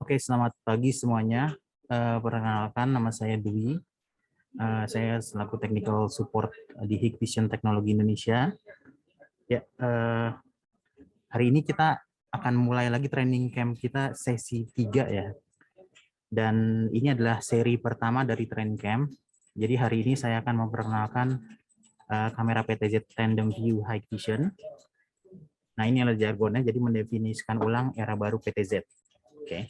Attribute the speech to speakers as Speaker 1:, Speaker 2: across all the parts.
Speaker 1: Oke, selamat pagi semuanya. Perkenalkan, nama saya Dwi. Saya selaku Technical Support di Hikvision Teknologi Indonesia. Ya, hari ini kita akan mulai lagi training camp kita sesi 3 ya. Dan ini adalah seri pertama dari training camp. Jadi hari ini saya akan memperkenalkan kamera PTZ Tandem View Hikvision. Nah, ini adalah jargonnya, jadi mendefinisikan ulang era baru PTZ. Oke.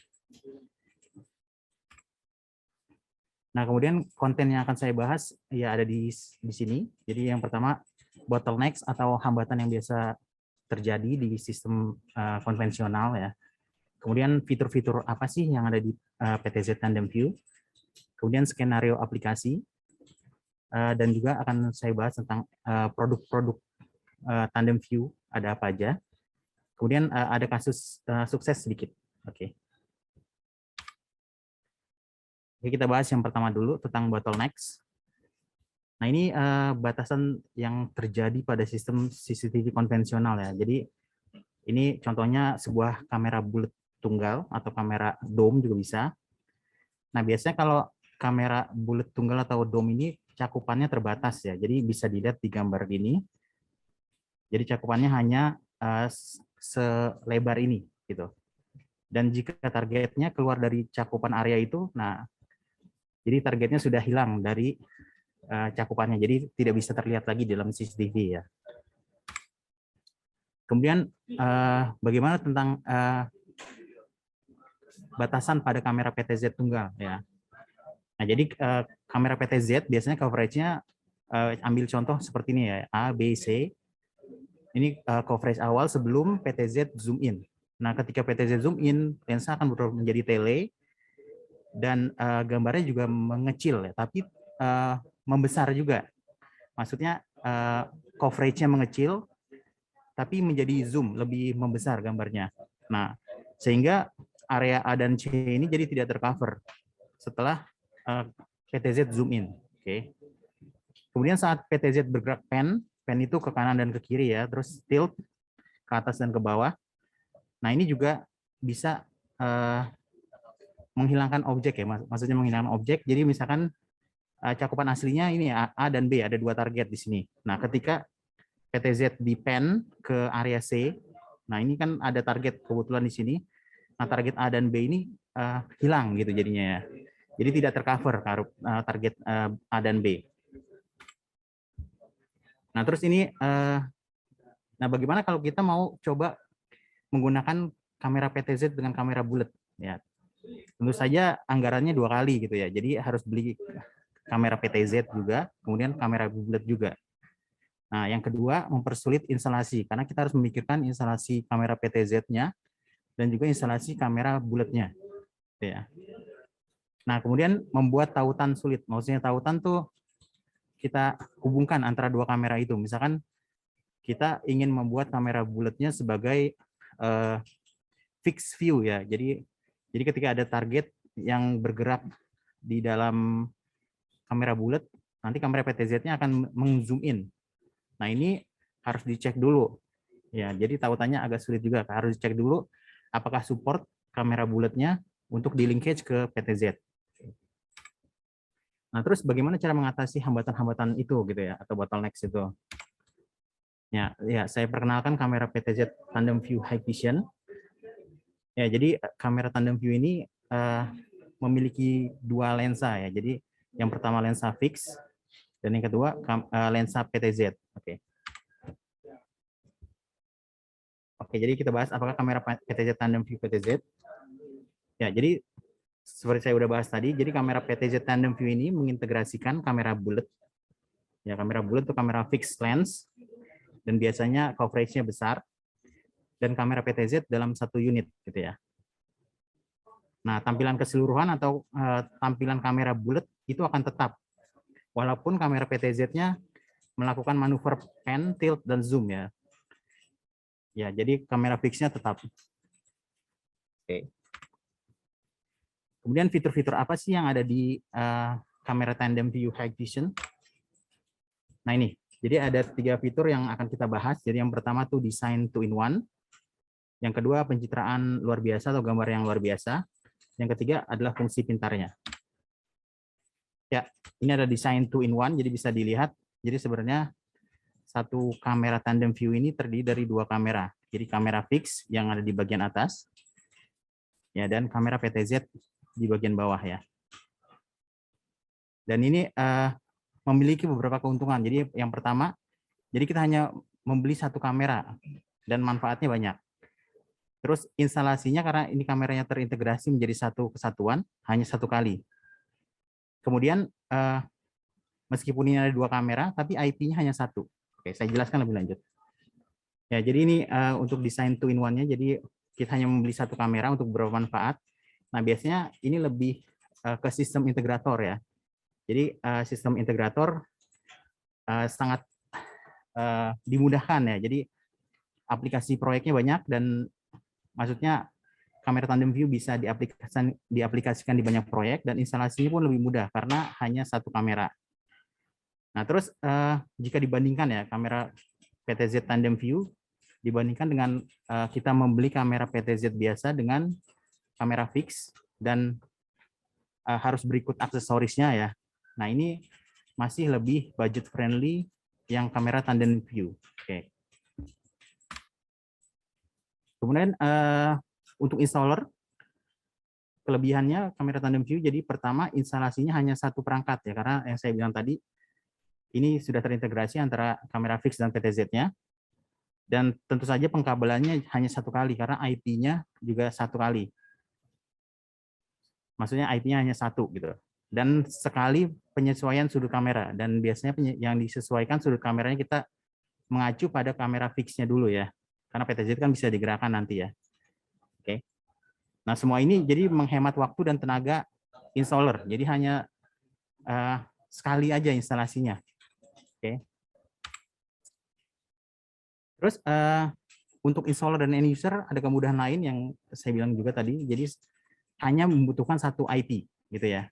Speaker 1: Nah, kemudian konten yang akan saya bahas ya ada di sini. Jadi yang pertama, bottlenecks atau hambatan yang biasa terjadi di sistem konvensional ya. Kemudian fitur-fitur apa sih yang ada di PTZ Tandem View. Kemudian skenario aplikasi. Dan juga akan saya bahas tentang produk-produk Tandem View ada apa aja. Kemudian ada kasus sukses sedikit. Oke. Oke, kita bahas yang pertama dulu tentang bottlenecks. Nah, ini batasan yang terjadi pada sistem CCTV konvensional ya. Jadi ini contohnya sebuah kamera bulat tunggal atau kamera dome juga bisa. Nah, biasanya kalau kamera bulat tunggal atau dome ini cakupannya terbatas ya. Jadi bisa dilihat di gambar ini. Jadi cakupannya hanya selebar ini gitu. Dan jika targetnya keluar dari cakupan area itu, nah jadi targetnya sudah hilang dari cakupannya, jadi tidak bisa terlihat lagi dalam CCTV ya. Kemudian bagaimana tentang batasan pada kamera PTZ tunggal ya. Nah, jadi kamera PTZ biasanya coveragenya ambil contoh seperti ini ya, A, B, C. Ini coverage awal sebelum PTZ zoom in. Nah, ketika PTZ zoom in, lensa akan berubah menjadi tele dan gambarnya juga mengecil ya, tapi membesar juga. Maksudnya coveragenya mengecil, tapi menjadi zoom, lebih membesar gambarnya. Nah, sehingga area A dan C ini jadi tidak tercover setelah PTZ zoom in. Oke. Kemudian saat PTZ bergerak pen itu ke kanan dan ke kiri ya, terus tilt ke atas dan ke bawah. Nah, ini juga bisa menghilangkan objek ya, maksudnya menghilangkan objek. Jadi misalkan cakupan aslinya ini ya, A dan B, ada 2 target di sini. Nah, ketika PTZ di pen ke area C, nah ini kan ada target kebetulan di sini. Nah, target A dan B ini hilang gitu jadinya ya. Jadi tidak tercover target A dan B. Nah, terus ini, nah bagaimana kalau kita mau coba menggunakan kamera PTZ dengan kamera bulat ya. Tentu saja anggarannya 2 kali gitu ya. Jadi harus beli kamera PTZ juga, kemudian kamera bulat juga. Nah, yang kedua mempersulit instalasi karena kita harus memikirkan instalasi kamera PTZ-nya dan juga instalasi kamera bulatnya. Ya. Nah, kemudian membuat tautan sulit. Maksudnya tautan tuh kita hubungkan antara 2 kamera itu. Misalkan kita ingin membuat kamera bulatnya sebagai fixed view ya. Jadi ketika ada target yang bergerak di dalam kamera bulat, nanti kamera PTZ-nya akan meng-zoom in. Nah, ini harus dicek dulu. Ya, jadi tautannya agak sulit juga. Harus dicek dulu apakah support kamera bulatnya untuk di linkage ke PTZ. Nah, terus bagaimana cara mengatasi hambatan-hambatan itu gitu ya, atau bottlenecks itu? Ya, saya perkenalkan kamera PTZ Tandem View Hikvision. Ya, jadi kamera tandem view ini memiliki 2 lensa ya. Jadi yang pertama lensa fix dan yang kedua lensa PTZ. Oke. Oke, jadi kita bahas apakah kamera PTZ tandem view PTZ. Ya, jadi seperti saya udah bahas tadi, jadi kamera PTZ tandem view ini mengintegrasikan kamera bulat. Ya, kamera bulat itu kamera fixed lens dan biasanya coveragenya besar dan kamera PTZ dalam 1 unit gitu ya. Nah, tampilan keseluruhan atau tampilan kamera bulat itu akan tetap, walaupun kamera PTZ-nya melakukan manuver pan, tilt, dan zoom ya. Ya, jadi kamera fixnya tetap. Oke. Kemudian fitur-fitur apa sih yang ada di kamera tandem view Hikvision? Nah ini, Jadi ada 3 fitur yang akan kita bahas. Jadi yang pertama tuh desain 2-in-1. Yang kedua pencitraan luar biasa atau gambar yang luar biasa. Yang ketiga adalah fungsi pintarnya. Ya, ini ada desain 2-in-1, jadi bisa dilihat. Jadi sebenarnya satu kamera tandem view ini terdiri dari 2 kamera. Jadi kamera fix yang ada di bagian atas, ya, dan kamera PTZ di bagian bawah ya. Dan ini memiliki beberapa keuntungan. Jadi yang pertama, jadi kita hanya membeli satu kamera dan manfaatnya banyak. Terus instalasinya karena ini kameranya terintegrasi menjadi satu kesatuan, hanya 1 kali. Kemudian meskipun ini ada 2 kamera, tapi IP-nya hanya 1. Oke, saya jelaskan lebih lanjut. Ya, jadi ini untuk desain 2-in-1-nya, jadi kita hanya membeli 1 kamera untuk beberapa manfaat. Nah, biasanya ini lebih ke sistem integrator ya. Jadi sistem integrator sangat dimudahkan ya. Jadi aplikasi proyeknya banyak dan maksudnya kamera tandem view bisa diaplikasikan di banyak proyek dan instalasinya pun lebih mudah karena hanya 1 kamera. Nah, terus jika dibandingkan ya kamera PTZ tandem view dibandingkan dengan kita membeli kamera PTZ biasa dengan kamera fix dan harus berikut aksesorisnya ya. Nah, ini masih lebih budget friendly yang kamera tandem view. Oke. Kemudian untuk installer, kelebihannya kamera tandem view, jadi pertama instalasinya hanya 1 perangkat ya, karena yang saya bilang tadi ini sudah terintegrasi antara kamera fix dan PTZ-nya. Dan tentu saja pengkabelannya hanya 1 kali karena IP-nya juga 1 kali. Maksudnya IP-nya hanya 1 gitu. Dan sekali penyesuaian sudut kamera, dan biasanya yang disesuaikan sudut kameranya kita mengacu pada kamera fix-nya dulu ya. Karena PTZ kan bisa digerakkan nanti ya. Oke. Nah, semua ini jadi menghemat waktu dan tenaga installer. Jadi hanya sekali aja instalasinya. Oke. Terus untuk installer dan end user ada kemudahan lain yang saya bilang juga tadi. Jadi hanya membutuhkan 1 IP gitu ya.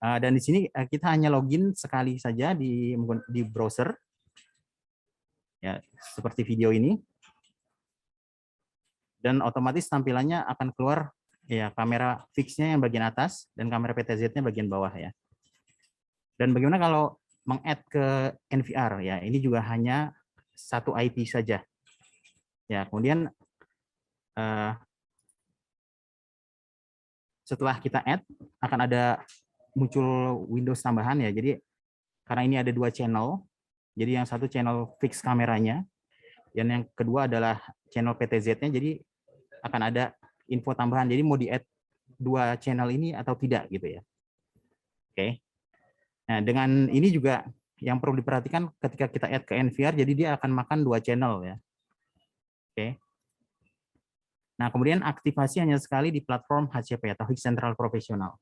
Speaker 1: Dan di sini kita hanya login sekali saja di browser. Ya, seperti video ini. Dan otomatis tampilannya akan keluar ya kamera fixnya yang bagian atas dan kamera PTZ-nya bagian bawah ya. Dan bagaimana kalau meng-add ke NVR ya, ini juga hanya 1 IP saja. Ya, kemudian setelah kita add akan ada muncul Windows tambahan ya. Jadi karena ini ada 2 channel, jadi yang satu channel fix kameranya, dan yang kedua adalah channel PTZ-nya. Jadi akan ada info tambahan. Jadi mau di-add 2 channel ini atau tidak gitu ya. Oke. Nah, dengan ini juga yang perlu diperhatikan ketika kita add ke NVR, jadi dia akan makan 2 channel ya. Oke. Nah, kemudian aktivasi hanya sekali di platform HCP atau High Central Professional.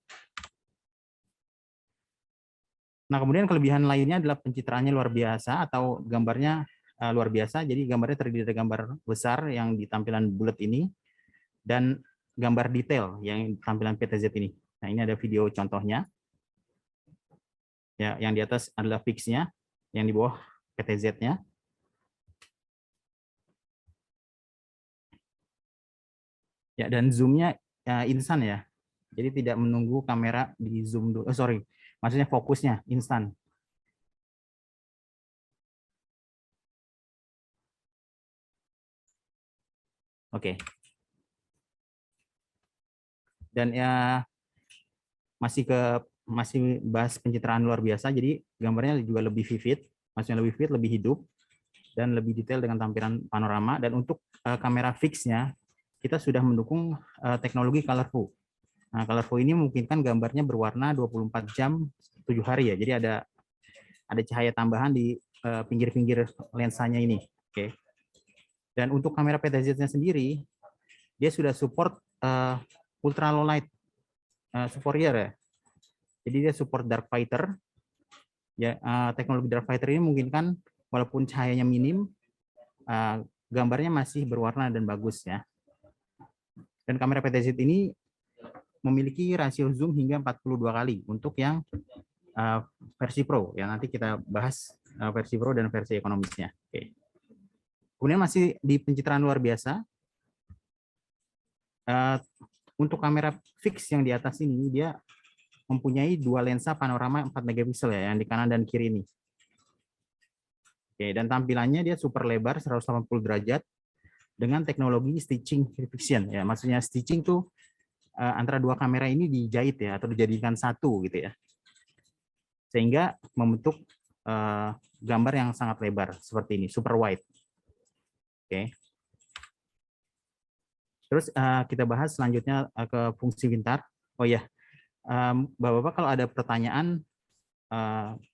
Speaker 1: Nah, kemudian kelebihan lainnya adalah pencitraannya luar biasa atau gambarnya luar biasa. Jadi gambarnya terdiri dari gambar besar yang di tampilan bulat ini dan gambar detail yang tampilan PTZ ini. Nah, ini ada video contohnya. Ya, yang di atas adalah fix-nya, yang di bawah PTZ-nya. Ya, dan zoom-nya instan ya. Jadi tidak menunggu kamera di zoom dulu. Oh, sorry, maksudnya fokusnya instan. Oke. Dan ya masih bahas pencitraan luar biasa. Jadi gambarnya juga lebih vivid, maksudnya lebih vivid, lebih hidup, dan lebih detail dengan tampilan panorama. Dan untuk kamera fixnya kita sudah mendukung teknologi colorful. Nah, colorful ini memungkinkan gambarnya berwarna 24 jam 7 hari ya. Jadi ada cahaya tambahan di pinggir-pinggir lensanya ini. Oke. Dan untuk kamera PTZ-nya sendiri, dia sudah support ultra low light Fourier ya. Jadi dia support dark fighter. Ya, teknologi dark fighter ini memungkinkan walaupun cahayanya minim, gambarnya masih berwarna dan bagus ya. Dan kamera PTZ ini memiliki rasio zoom hingga 42 kali untuk yang versi Pro ya, nanti kita bahas versi Pro dan versi ekonomisnya. Oke. Kemudian masih di pencitraan luar biasa, untuk kamera fix yang di atas ini dia mempunyai dua lensa panorama 4 megapiksel ya, yang di kanan dan kiri ini. Oke, dan tampilannya dia super lebar 180 derajat dengan teknologi stitching fiction ya. Maksudnya stitching tuh antara dua kamera ini dijahit ya, atau dijadikan satu gitu ya, sehingga membentuk gambar yang sangat lebar seperti ini, super wide. Oke. Terus kita bahas selanjutnya ke fungsi pintar. Oh ya, Bapak-Bapak kalau ada pertanyaan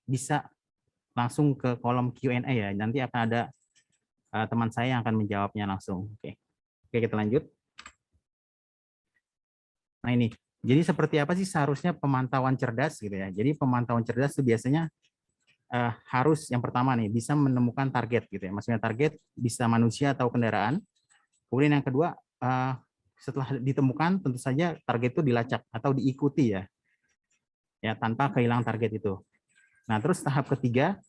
Speaker 1: bisa langsung ke kolom Q&A ya. Nanti akan ada teman saya yang akan menjawabnya langsung. Oke, kita lanjut. Nah ini, jadi seperti apa sih seharusnya pemantauan cerdas gitu ya. Jadi pemantauan cerdas itu biasanya harus yang pertama nih bisa menemukan target gitu ya. Maksudnya target bisa manusia atau kendaraan. Kemudian yang kedua, setelah ditemukan tentu saja target itu dilacak atau diikuti ya, tanpa kehilangan target itu. Nah terus tahap ketiga,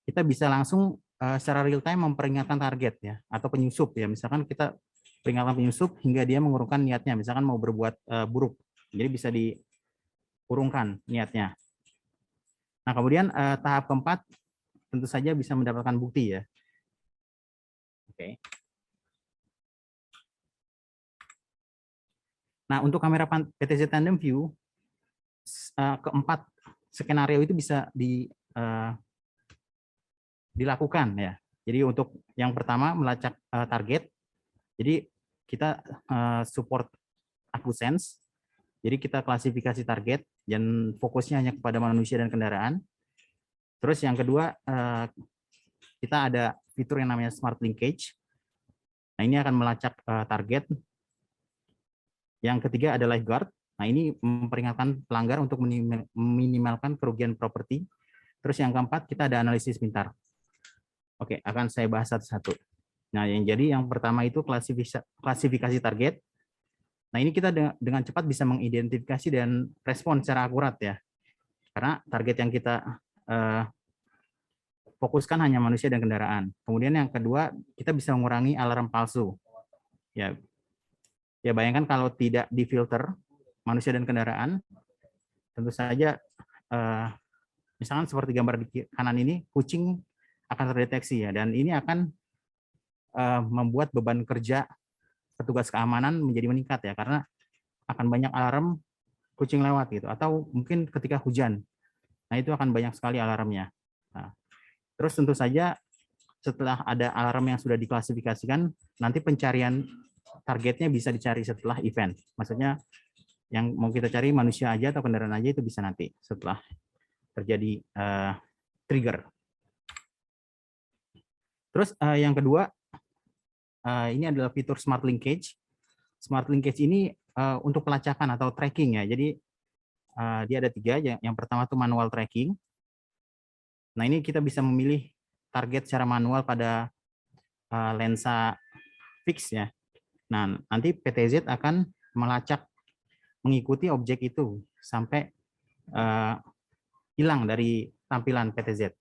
Speaker 1: kita bisa langsung secara real time memperingatkan target ya, atau penyusup ya. Misalkan kita peringatan penyusup hingga dia mengurungkan niatnya, misalkan mau berbuat buruk, jadi bisa diurungkan niatnya. Nah kemudian tahap keempat tentu saja bisa mendapatkan bukti ya. Oke. Nah untuk kamera PTZ Tandem View, keempat skenario itu bisa dilakukan ya. Jadi untuk yang pertama melacak target. Jadi kita support AcuSense. Jadi kita klasifikasi target dan fokusnya hanya kepada manusia dan kendaraan. Terus yang kedua kita ada fitur yang namanya Smart Linkage. Nah ini akan melacak target. Yang ketiga ada Lifeguard. Nah ini memperingatkan pelanggar untuk meminimalkan kerugian properti. Terus yang keempat kita ada analisis pintar. Oke, akan saya bahas satu-satu. Nah, yang pertama itu klasifikasi target. Nah, ini kita dengan cepat bisa mengidentifikasi dan respon secara akurat ya. Karena target yang kita fokuskan hanya manusia dan kendaraan. Kemudian yang kedua, kita bisa mengurangi alarm palsu. Ya, bayangkan kalau tidak difilter manusia dan kendaraan, tentu saja misalkan seperti gambar di kanan ini, kucing akan terdeteksi ya, dan ini akan membuat beban kerja petugas keamanan menjadi meningkat ya, karena akan banyak alarm kucing lewat gitu, atau mungkin ketika hujan. Nah itu akan banyak sekali alarmnya. Nah, terus tentu saja setelah ada alarm yang sudah diklasifikasikan, nanti pencarian targetnya bisa dicari setelah event. Maksudnya yang mau kita cari manusia aja atau kendaraan aja itu bisa nanti setelah terjadi trigger. Terus yang kedua, ini adalah fitur Smart Linkage. Smart Linkage ini untuk pelacakan atau tracking ya. Jadi dia ada 3. Yang pertama itu manual tracking. Nah ini kita bisa memilih target secara manual pada lensa fix ya. Nah nanti PTZ akan melacak mengikuti objek itu sampai hilang dari tampilan PTZ.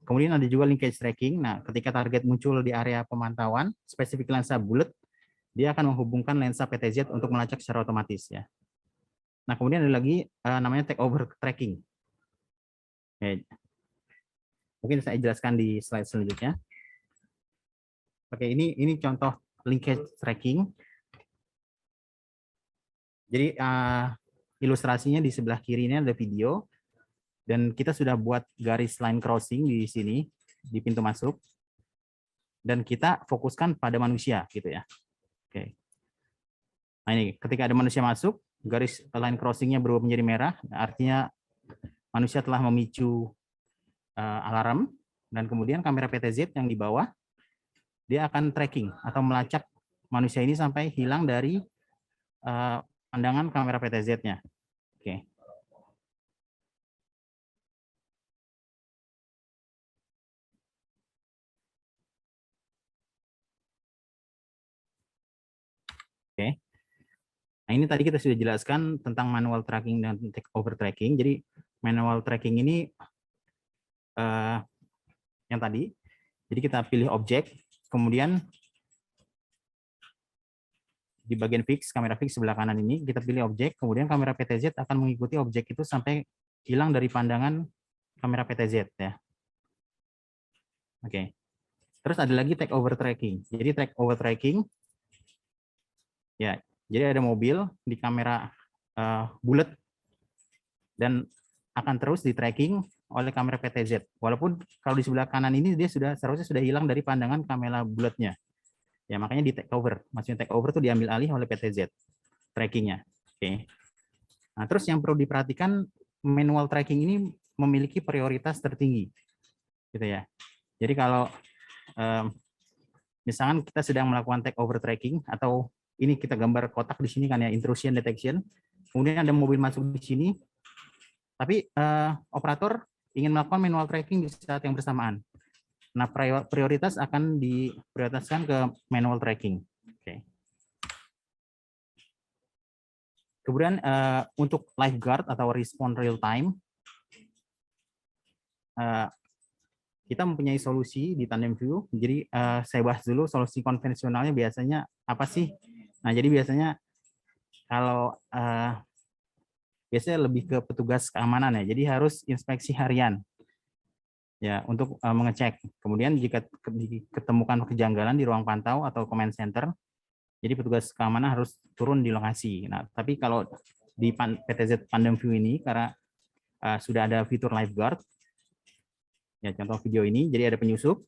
Speaker 1: Kemudian ada juga linkage tracking. Nah ketika target muncul di area pemantauan spesifik lensa bulat, dia akan menghubungkan lensa PTZ untuk melacak secara otomatis ya. Nah kemudian ada lagi namanya take over tracking. Oke. Mungkin saya jelaskan di slide selanjutnya. Oke, ini contoh linkage tracking. Jadi ilustrasinya di sebelah kiri ini ada video, dan kita sudah buat garis line crossing di sini di pintu masuk, dan kita fokuskan pada manusia gitu ya. Oke. Nah ini ketika ada manusia masuk, garis line crossingnya berubah menjadi merah, artinya manusia telah memicu alarm, dan kemudian kamera PTZ yang di bawah dia akan tracking atau melacak manusia ini sampai hilang dari pandangan kamera PTZ-nya. Oke. Oke. Nah, ini tadi kita sudah jelaskan tentang manual tracking dan take over tracking. Jadi manual tracking ini yang tadi. Jadi kita pilih objek, kemudian di bagian fix, kamera fix sebelah kanan ini, kita pilih objek, kemudian kamera PTZ akan mengikuti objek itu sampai hilang dari pandangan kamera PTZ ya. Oke. Terus ada lagi take over tracking. Jadi take over tracking, ya. Jadi ada mobil di kamera bulat dan akan terus di tracking oleh kamera PTZ. Walaupun kalau di sebelah kanan ini dia seharusnya sudah hilang dari pandangan kamera bulatnya. Ya makanya di take over. Maksudnya take over itu diambil alih oleh PTZ trackingnya. Oke. Nah terus yang perlu diperhatikan, manual tracking ini memiliki prioritas tertinggi, gitu ya. Jadi kalau misalkan kita sedang melakukan take over tracking, atau ini kita gambar kotak di sini kan ya, intrusion detection, kemudian ada mobil masuk di sini, tapi operator ingin melakukan manual tracking di saat yang bersamaan. Nah, prioritas akan diprioritaskan ke manual tracking. Oke. Kemudian untuk lifeguard atau respond real time, kita mempunyai solusi di Tandem View. Jadi saya bahas dulu solusi konvensionalnya biasanya apa sih? Nah, jadi biasanya kalau biasanya lebih ke petugas keamanan ya. Jadi harus inspeksi harian ya untuk mengecek. Kemudian jika diketemukan kejanggalan di ruang pantau atau command center, jadi petugas keamanan harus turun di lokasi. Nah, tapi kalau di PTZ Tandem View ini karena sudah ada fitur lifeguard, ya contoh video ini, jadi ada penyusup,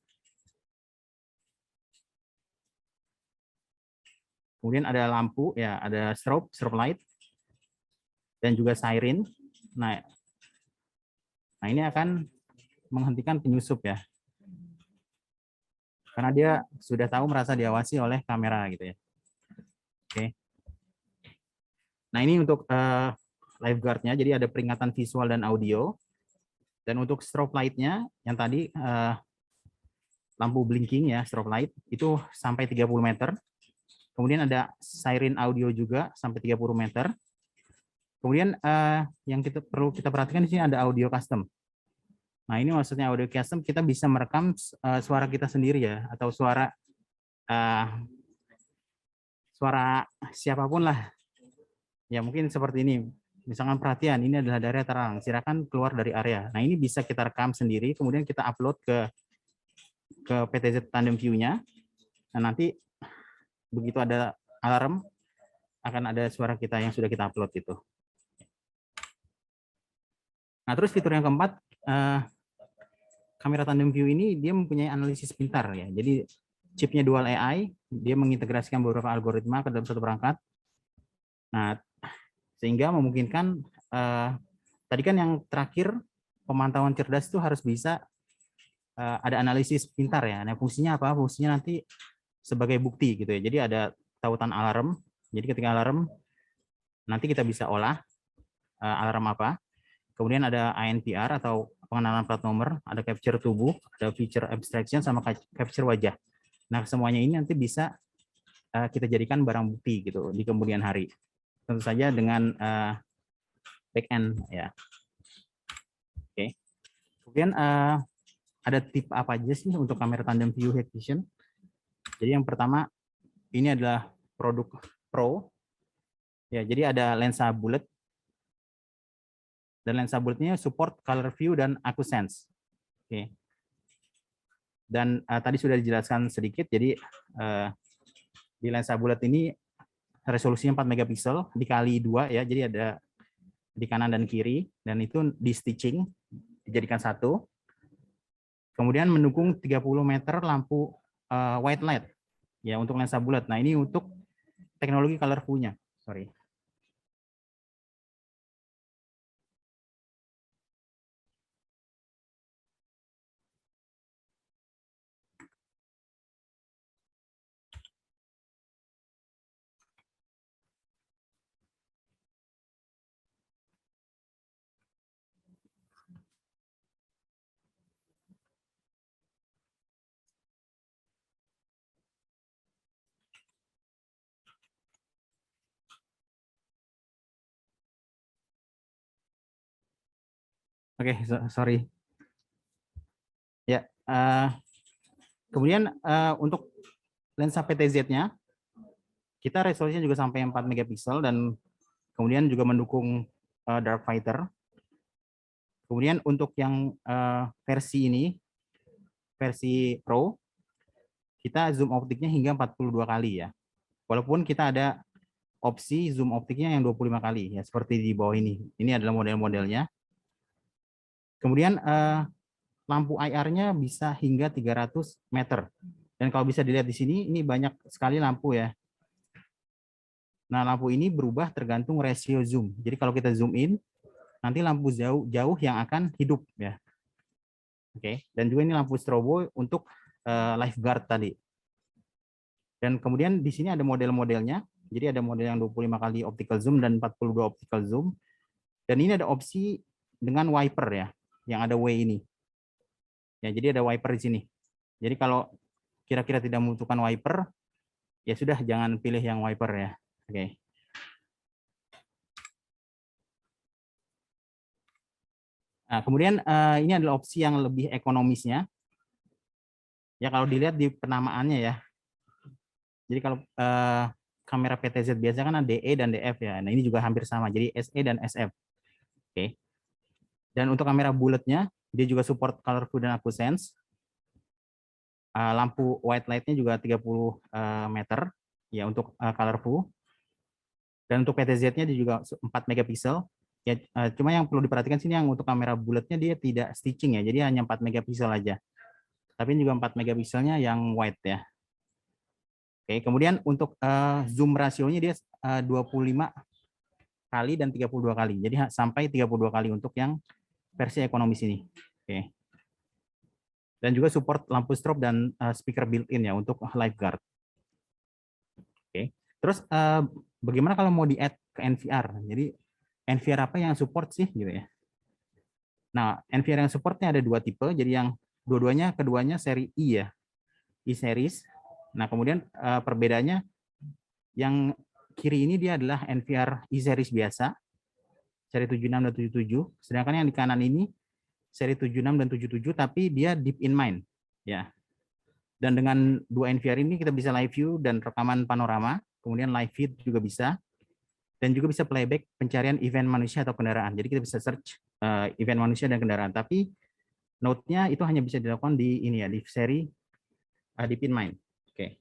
Speaker 1: kemudian ada lampu, ya ada strobe light, dan juga siren. Nah ini akan menghentikan penyusup ya, karena dia sudah tahu merasa diawasi oleh kamera gitu ya. Oke. Nah ini untuk lifeguardnya, jadi ada peringatan visual dan audio. Dan untuk strobe light-nya yang tadi lampu blinking ya, strobe light itu sampai 30 meter. Kemudian ada siren audio juga sampai 30 meter. Kemudian yang perlu kita perhatikan di sini ada audio custom. Nah ini maksudnya audio custom, kita bisa merekam suara kita sendiri ya, atau suara siapapun lah. Ya mungkin seperti ini. Misalkan perhatian, ini adalah daerah terang, silakan keluar dari area. Nah ini bisa kita rekam sendiri, kemudian kita upload ke PTZ Tandem View-nya. Nah nanti begitu ada alarm, akan ada suara kita yang sudah kita upload itu. Nah terus fitur yang keempat, kamera Tandem View ini dia mempunyai analisis pintar ya. Jadi chipnya dual AI, dia mengintegrasikan beberapa algoritma ke dalam satu perangkat. Nah sehingga memungkinkan tadi kan yang terakhir pemantauan cerdas itu harus bisa ada analisis pintar ya. Nah fungsinya apa? Fungsinya nanti sebagai bukti gitu ya. Jadi ada tautan alarm. Jadi ketika alarm nanti kita bisa olah alarm apa. Kemudian ada INPR atau pengenalan plat nomor, ada capture tubuh, ada feature abstraction sama capture wajah. Nah semuanya ini nanti bisa kita jadikan barang bukti gitu di kemudian hari. Tentu saja dengan back end ya. Oke. Kemudian ada tip apa aja sih untuk kamera Tandem View High Vision? Jadi yang pertama ini adalah produk Pro. Ya, jadi ada lensa bulat. Dan lensa bulatnya support color view dan AcuSense. Oke. Dan tadi sudah dijelaskan sedikit, jadi di lensa bulat ini resolusinya 4 megapiksel dikali 2 ya, jadi ada di kanan dan kiri, dan itu di stitching, dijadikan satu. Kemudian mendukung 30 meter lampu white light ya untuk lensa bulat. Nah ini untuk teknologi color view-nya. Sorry. Oke, sorry. Ya, kemudian untuk lensa PTZ-nya, kita resolusinya juga sampai 4 megapiksel dan kemudian juga mendukung dark fighter. Kemudian untuk yang versi ini, versi Pro, kita zoom optiknya hingga 42 kali ya. Walaupun kita ada opsi zoom optiknya yang 25 kali ya, seperti di bawah ini. Ini adalah model-modelnya. Kemudian lampu IR-nya bisa hingga 300 meter. Dan kalau bisa dilihat di sini, ini banyak sekali lampu ya. Nah, lampu ini berubah tergantung rasio zoom. Jadi kalau kita zoom in, nanti lampu jauh yang akan hidup ya. Oke, dan juga ini lampu strobo untuk lifeguard tadi. Dan kemudian di sini ada model-modelnya. Jadi ada model yang 25 kali optical zoom dan 42 optical zoom. Dan ini ada opsi dengan wiper ya, yang ada W ini. Ya, jadi ada wiper di sini. Jadi kalau kira-kira tidak membutuhkan wiper, ya sudah jangan pilih yang wiper ya. Oke. Nah, kemudian ini adalah opsi yang lebih ekonomisnya. Ya kalau dilihat di penamaannya ya. Jadi kalau kamera PTZ biasa kan ada DE dan DF ya. Nah, ini juga hampir sama. Jadi SE dan SF. Oke. Dan untuk kamera bulatnya, dia juga support colorful dan AcuSense. Lampu white light-nya juga 30 meter ya untuk colorful. Dan untuk PTZ-nya dia juga 4 megapiksel. Ya, cuma yang perlu diperhatikan sini yang untuk kamera bulatnya dia tidak stitching ya. Jadi hanya 4 megapiksel aja. Tapi juga 4 megapikselnya yang wide ya. Oke, kemudian untuk zoom rasionya dia 25 kali dan 32 kali. Jadi sampai 32 kali untuk yang versi ekonomis ini. Oke. Dan juga support lampu strobe dan speaker built-in ya untuk lifeguard. Oke. Terus bagaimana kalau mau di-add ke NVR? Jadi NVR apa yang support sih gitu ya. Nah, NVR yang supportnya ada dua tipe. Jadi yang keduanya seri I ya. I series. Nah, kemudian perbedaannya yang kiri ini dia adalah NVR I series biasa, seri 76 dan 77. Sedangkan yang di kanan ini seri 76 dan 77 tapi dia deep in mind ya. Dan dengan dua NVR ini kita bisa live view dan rekaman panorama, kemudian live feed juga bisa, dan juga bisa playback pencarian event manusia atau kendaraan. Jadi kita bisa search event manusia dan kendaraan. Tapi note-nya itu hanya bisa dilakukan di ini ya, di seri deep in mind. Oke.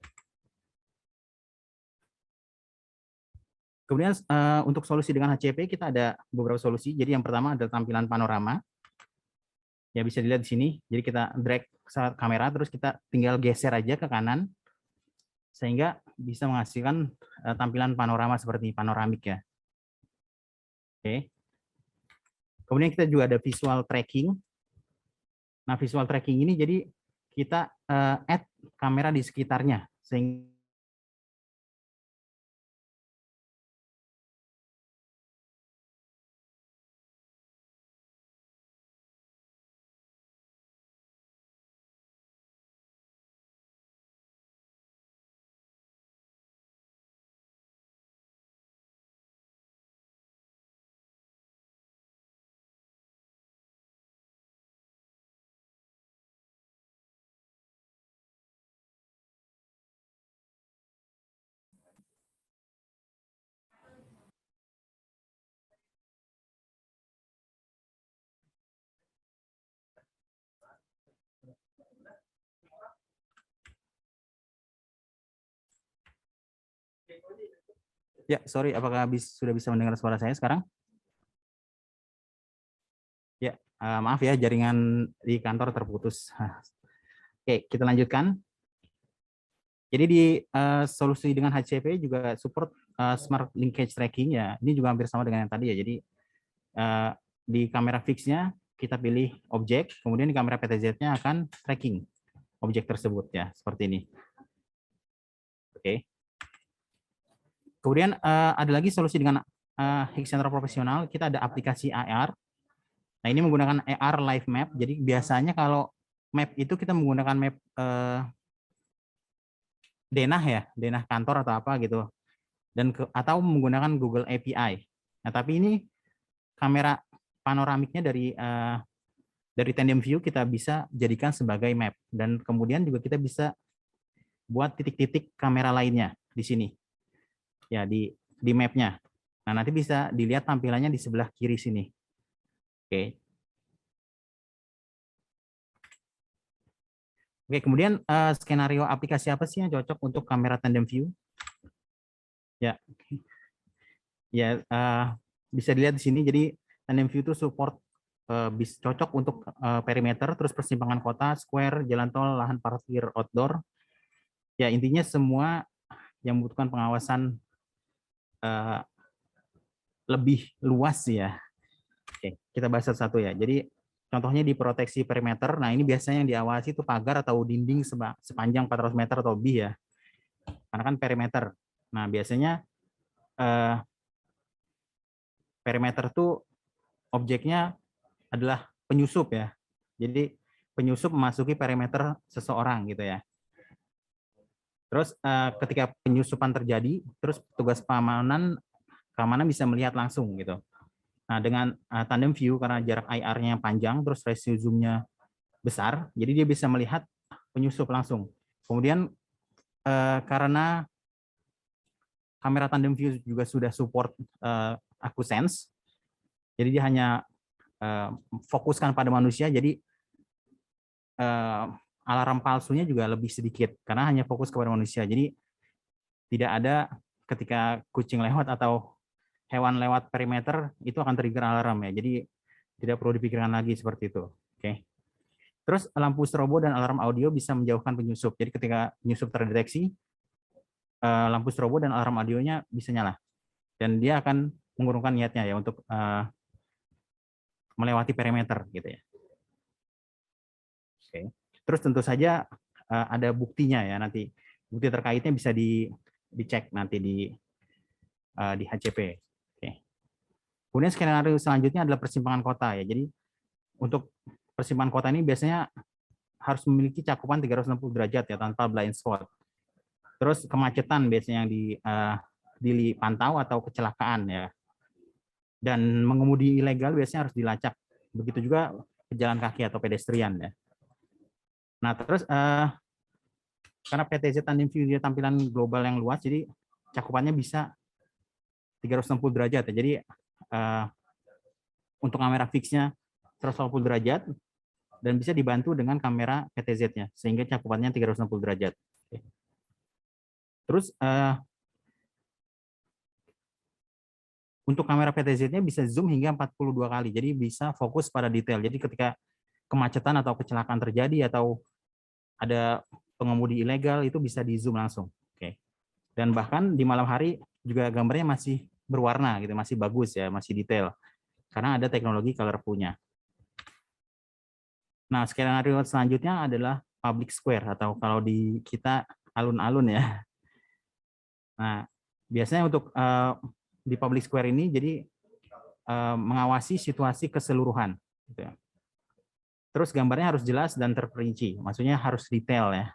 Speaker 1: Kemudian untuk solusi dengan HCP kita ada beberapa solusi. Jadi yang pertama adalah tampilan panorama. Ya bisa dilihat di sini. Jadi kita drag kamera terus kita tinggal geser aja ke kanan sehingga bisa menghasilkan tampilan panorama seperti panoramik ya. Oke. Kemudian kita juga ada visual tracking. Nah, visual tracking ini jadi kita add kamera di sekitarnya sehingga ya, sorry, apakah sudah bisa mendengar suara saya sekarang? Ya, maaf ya, jaringan di kantor terputus. Oke, kita lanjutkan. Jadi di solusi dengan HCP juga support smart linkage tracking ya. Ini juga hampir sama dengan yang tadi ya. Jadi di kamera fixnya kita pilih objek, kemudian di kamera PTZ-nya akan tracking objek tersebut ya, seperti ini. Oke. Kemudian ada lagi solusi dengan Hexentra profesional. Kita ada aplikasi AR. Nah, ini menggunakan AR live map. Jadi biasanya kalau map itu kita menggunakan map denah ya, denah kantor atau apa gitu. Dan atau menggunakan Google API. Nah, tapi ini kamera panoramiknya dari tandem view kita bisa jadikan sebagai map, dan kemudian juga kita bisa buat titik-titik kamera lainnya di sini ya, di mapnya. Nah, nanti bisa dilihat tampilannya di sebelah kiri sini. Oke. Oke, kemudian skenario aplikasi apa sih yang cocok untuk kamera tandem view? Ya, ya bisa dilihat di sini. Jadi tandem view itu support cocok untuk perimeter, terus persimpangan kota, square, jalan tol, lahan parkir outdoor. Ya, intinya semua yang membutuhkan pengawasan lebih luas ya. Oke, kita bahas satu-satu ya. Jadi contohnya di proteksi perimeter. Nah, ini biasanya yang diawasi itu pagar atau dinding sepanjang 400 meter atau lebih ya. Karena kan perimeter. Nah, biasanya perimeter tuh objeknya adalah penyusup ya. Jadi penyusup memasuki perimeter seseorang gitu ya. Terus ketika penyusupan terjadi, terus petugas keamanan bisa melihat langsung gitu. Nah, dengan tandem view karena jarak IR-nya panjang, terus ratio zoom-nya besar, jadi dia bisa melihat penyusup langsung. Kemudian karena kamera tandem view juga sudah support AcuSense, jadi dia hanya fokuskan pada manusia, jadi alarm palsunya juga lebih sedikit karena hanya fokus kepada manusia. Jadi tidak ada ketika kucing lewat atau hewan lewat perimeter itu akan trigger alarm ya. Jadi tidak perlu dipikirkan lagi seperti itu. Oke. Terus lampu strobo dan alarm audio bisa menjauhkan penyusup. Jadi ketika penyusup terdeteksi, lampu strobo dan alarm audionya bisa nyala. Dan dia akan mengurungkan niatnya ya untuk melewati perimeter gitu ya. Oke. Terus tentu saja ada buktinya ya, nanti bukti terkaitnya bisa dicek nanti di HCP. Oke. Kemudian skenario selanjutnya adalah persimpangan kota ya. Jadi untuk persimpangan kota ini biasanya harus memiliki cakupan 360 derajat ya tanpa blind spot. Terus kemacetan biasanya yang dipantau atau kecelakaan ya. Dan mengemudi ilegal biasanya harus dilacak. Begitu juga pejalan kaki atau pedestrian ya. Nah, terus karena PTZ Tandem View dia tampilan global yang luas, jadi cakupannya bisa 360 derajat ya. Jadi untuk kamera fixnya 180 derajat dan bisa dibantu dengan kamera PTZ-nya sehingga cakupannya 360 derajat. Terus untuk kamera PTZ-nya bisa zoom hingga 42 kali. Jadi bisa fokus pada detail. Jadi ketika kemacetan atau kecelakaan terjadi atau ada pengemudi ilegal itu bisa di zoom langsung. Oke. Dan bahkan di malam hari juga gambarnya masih berwarna gitu, masih bagus ya, masih detail. Karena ada teknologi colorful-nya. Nah, skenario selanjutnya adalah public square atau kalau di kita alun-alun ya. Nah, biasanya untuk di public square ini jadi mengawasi situasi keseluruhan. Gitu ya. Terus gambarnya harus jelas dan terperinci, maksudnya harus detail ya.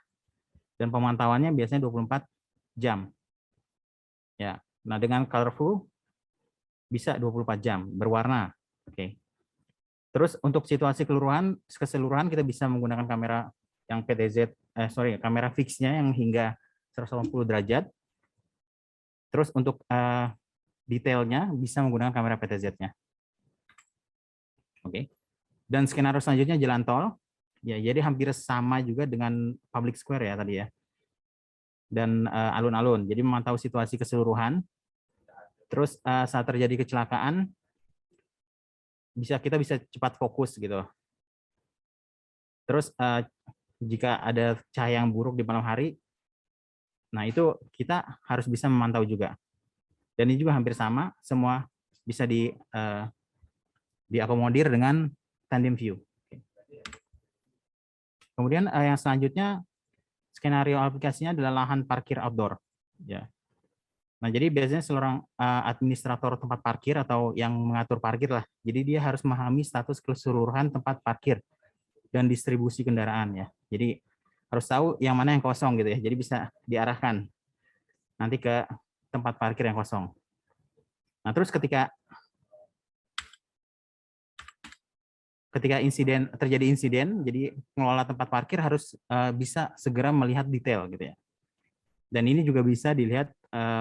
Speaker 1: Dan pemantauannya biasanya 24 jam. Ya. Nah, dengan colorful bisa 24 jam, berwarna. Oke. Terus untuk situasi keseluruhan kita bisa menggunakan kamera yang PTZ, kamera fixnya yang hingga 180 derajat. Terus untuk detailnya bisa menggunakan kamera PTZ-nya. Oke. Dan skenario selanjutnya jalan tol. Ya, jadi hampir sama juga dengan public square ya tadi ya. Dan alun-alun. Jadi memantau situasi keseluruhan. Terus saat terjadi kecelakaan kita bisa cepat fokus gitu. Terus jika ada cahaya yang buruk di malam hari, nah itu kita harus bisa memantau juga. Dan ini juga hampir sama, semua bisa diakomodir dengan tandem view. Kemudian yang selanjutnya skenario aplikasinya adalah lahan parkir outdoor. Ya. Nah, jadi biasanya seorang administrator tempat parkir atau yang mengatur parkir lah. Jadi dia harus memahami status keseluruhan tempat parkir dan distribusi kendaraan ya. Jadi harus tahu yang mana yang kosong gitu ya. Jadi bisa diarahkan nanti ke tempat parkir yang kosong. Nah, terus ketika ketika terjadi insiden, jadi pengelola tempat parkir harus bisa segera melihat detail gitu ya. Dan ini juga bisa dilihat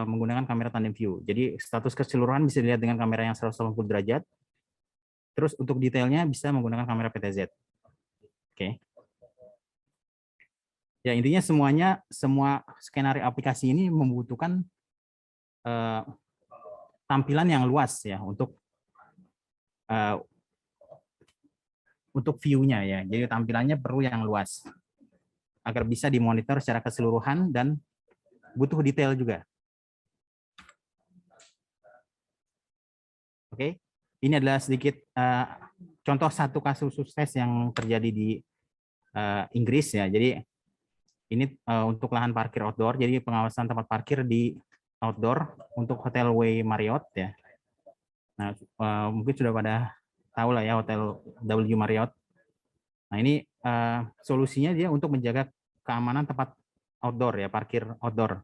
Speaker 1: menggunakan kamera tandem view. Jadi status keseluruhan bisa dilihat dengan kamera yang 180 derajat. Terus untuk detailnya bisa menggunakan kamera PTZ. Oke. Ya intinya semua skenario aplikasi ini membutuhkan tampilan yang luas ya untuk view-nya ya. Jadi tampilannya perlu yang luas agar bisa dimonitor secara keseluruhan dan butuh detail juga. Oke, ini adalah sedikit contoh satu kasus sukses yang terjadi di Inggris ya. Jadi ini untuk lahan parkir outdoor. Jadi pengawasan tempat parkir di outdoor untuk Hotel W Marriott ya. Nah, mungkin sudah pada tahu lah ya Hotel W Marriott. Nah ini solusinya dia untuk menjaga keamanan tempat outdoor ya, parkir outdoor.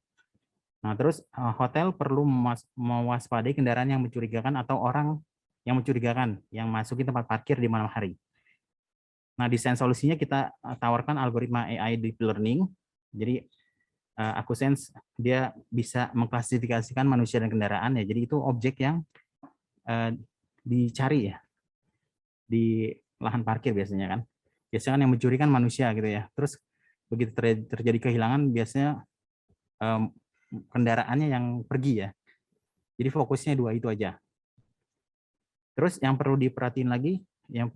Speaker 1: Nah terus hotel perlu mewaspadai kendaraan yang mencurigakan atau orang yang mencurigakan yang masuki tempat parkir di malam hari. Nah desain solusinya kita tawarkan algoritma AI deep learning. Jadi AkuSense dia bisa mengklasifikasikan manusia dan kendaraan ya. Jadi itu objek yang dicari ya di lahan parkir biasanya kan. Biasanya kan yang mencuri kan manusia gitu ya. Terus begitu terjadi kehilangan biasanya kendaraannya yang pergi ya. Jadi fokusnya dua itu aja. Terus yang perlu diperhatiin lagi, yang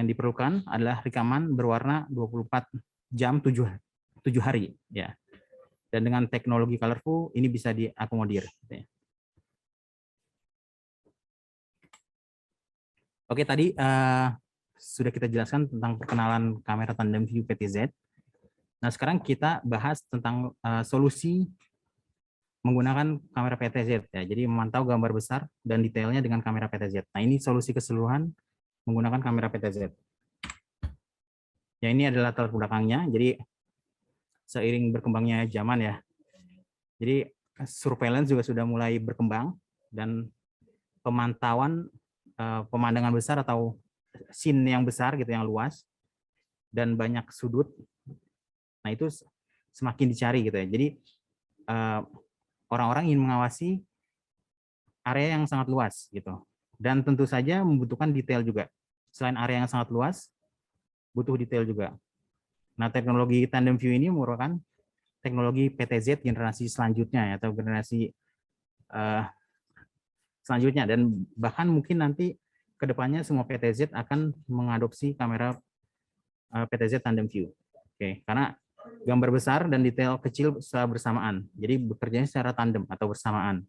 Speaker 1: diperlukan adalah rekaman berwarna 24 jam 7 hari ya. Dan dengan teknologi colorful ini bisa diakomodir. Gitu ya. Oke, tadi sudah kita jelaskan tentang perkenalan kamera tandem view PTZ. Nah, sekarang kita bahas tentang solusi menggunakan kamera PTZ ya. Jadi memantau gambar besar dan detailnya dengan kamera PTZ. Nah, ini solusi keseluruhan menggunakan kamera PTZ. Ya, ini adalah latar belakangnya. Jadi seiring berkembangnya zaman ya. Jadi surveillance juga sudah mulai berkembang dan pemantauan pemandangan besar atau scene yang besar gitu yang luas dan banyak sudut. Nah, itu semakin dicari gitu ya. Jadi orang-orang ingin mengawasi area yang sangat luas gitu. Dan tentu saja membutuhkan detail juga. Selain area yang sangat luas, butuh detail juga. Nah, teknologi tandem view ini merupakan teknologi PTZ generasi selanjutnya ya, atau generasi selanjutnya, dan bahkan mungkin nanti kedepannya semua PTZ akan mengadopsi kamera PTZ tandem view. Oke, karena gambar besar dan detail kecil secara bersamaan. Jadi bekerjanya secara tandem atau bersamaan.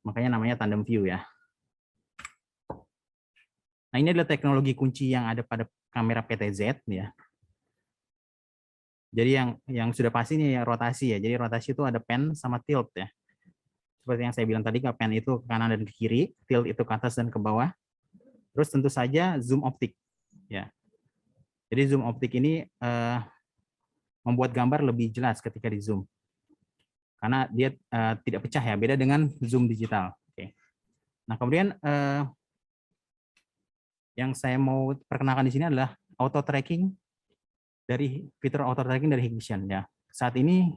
Speaker 1: Makanya namanya tandem view ya. Nah, ini adalah teknologi kunci yang ada pada kamera PTZ ya. Jadi yang sudah pasti ini ya rotasi ya. Jadi rotasi itu ada pan sama tilt ya. Seperti yang saya bilang tadi, pan itu ke kanan dan ke kiri, tilt itu ke atas dan ke bawah. Terus tentu saja zoom optik ya. Jadi zoom optik ini membuat gambar lebih jelas ketika di zoom. Karena dia tidak pecah ya, beda dengan zoom digital. Oke. Nah, kemudian yang saya mau perkenalkan di sini adalah auto tracking dari fitur auto tracking dari Hikvision ya. Saat ini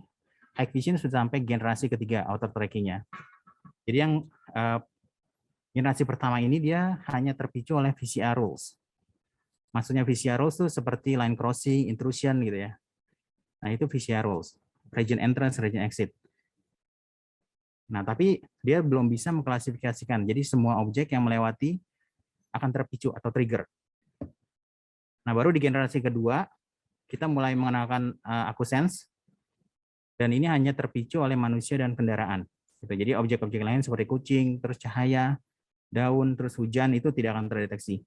Speaker 1: Hikvision sudah sampai generasi ketiga auto trackingnya. Jadi yang generasi pertama ini dia hanya terpicu oleh VCR rules. Maksudnya VCR rules itu seperti line crossing, intrusion gitu ya. Nah, itu VCR rules, region entrance, region exit. Nah, tapi dia belum bisa mengklasifikasikan. Jadi semua objek yang melewati akan terpicu atau trigger. Nah, baru di generasi kedua kita mulai mengenalkan AkuSense, dan ini hanya terpicu oleh manusia dan kendaraan. Gitu. Jadi objek-objek lain seperti kucing, terus cahaya, daun, terus hujan itu tidak akan terdeteksi.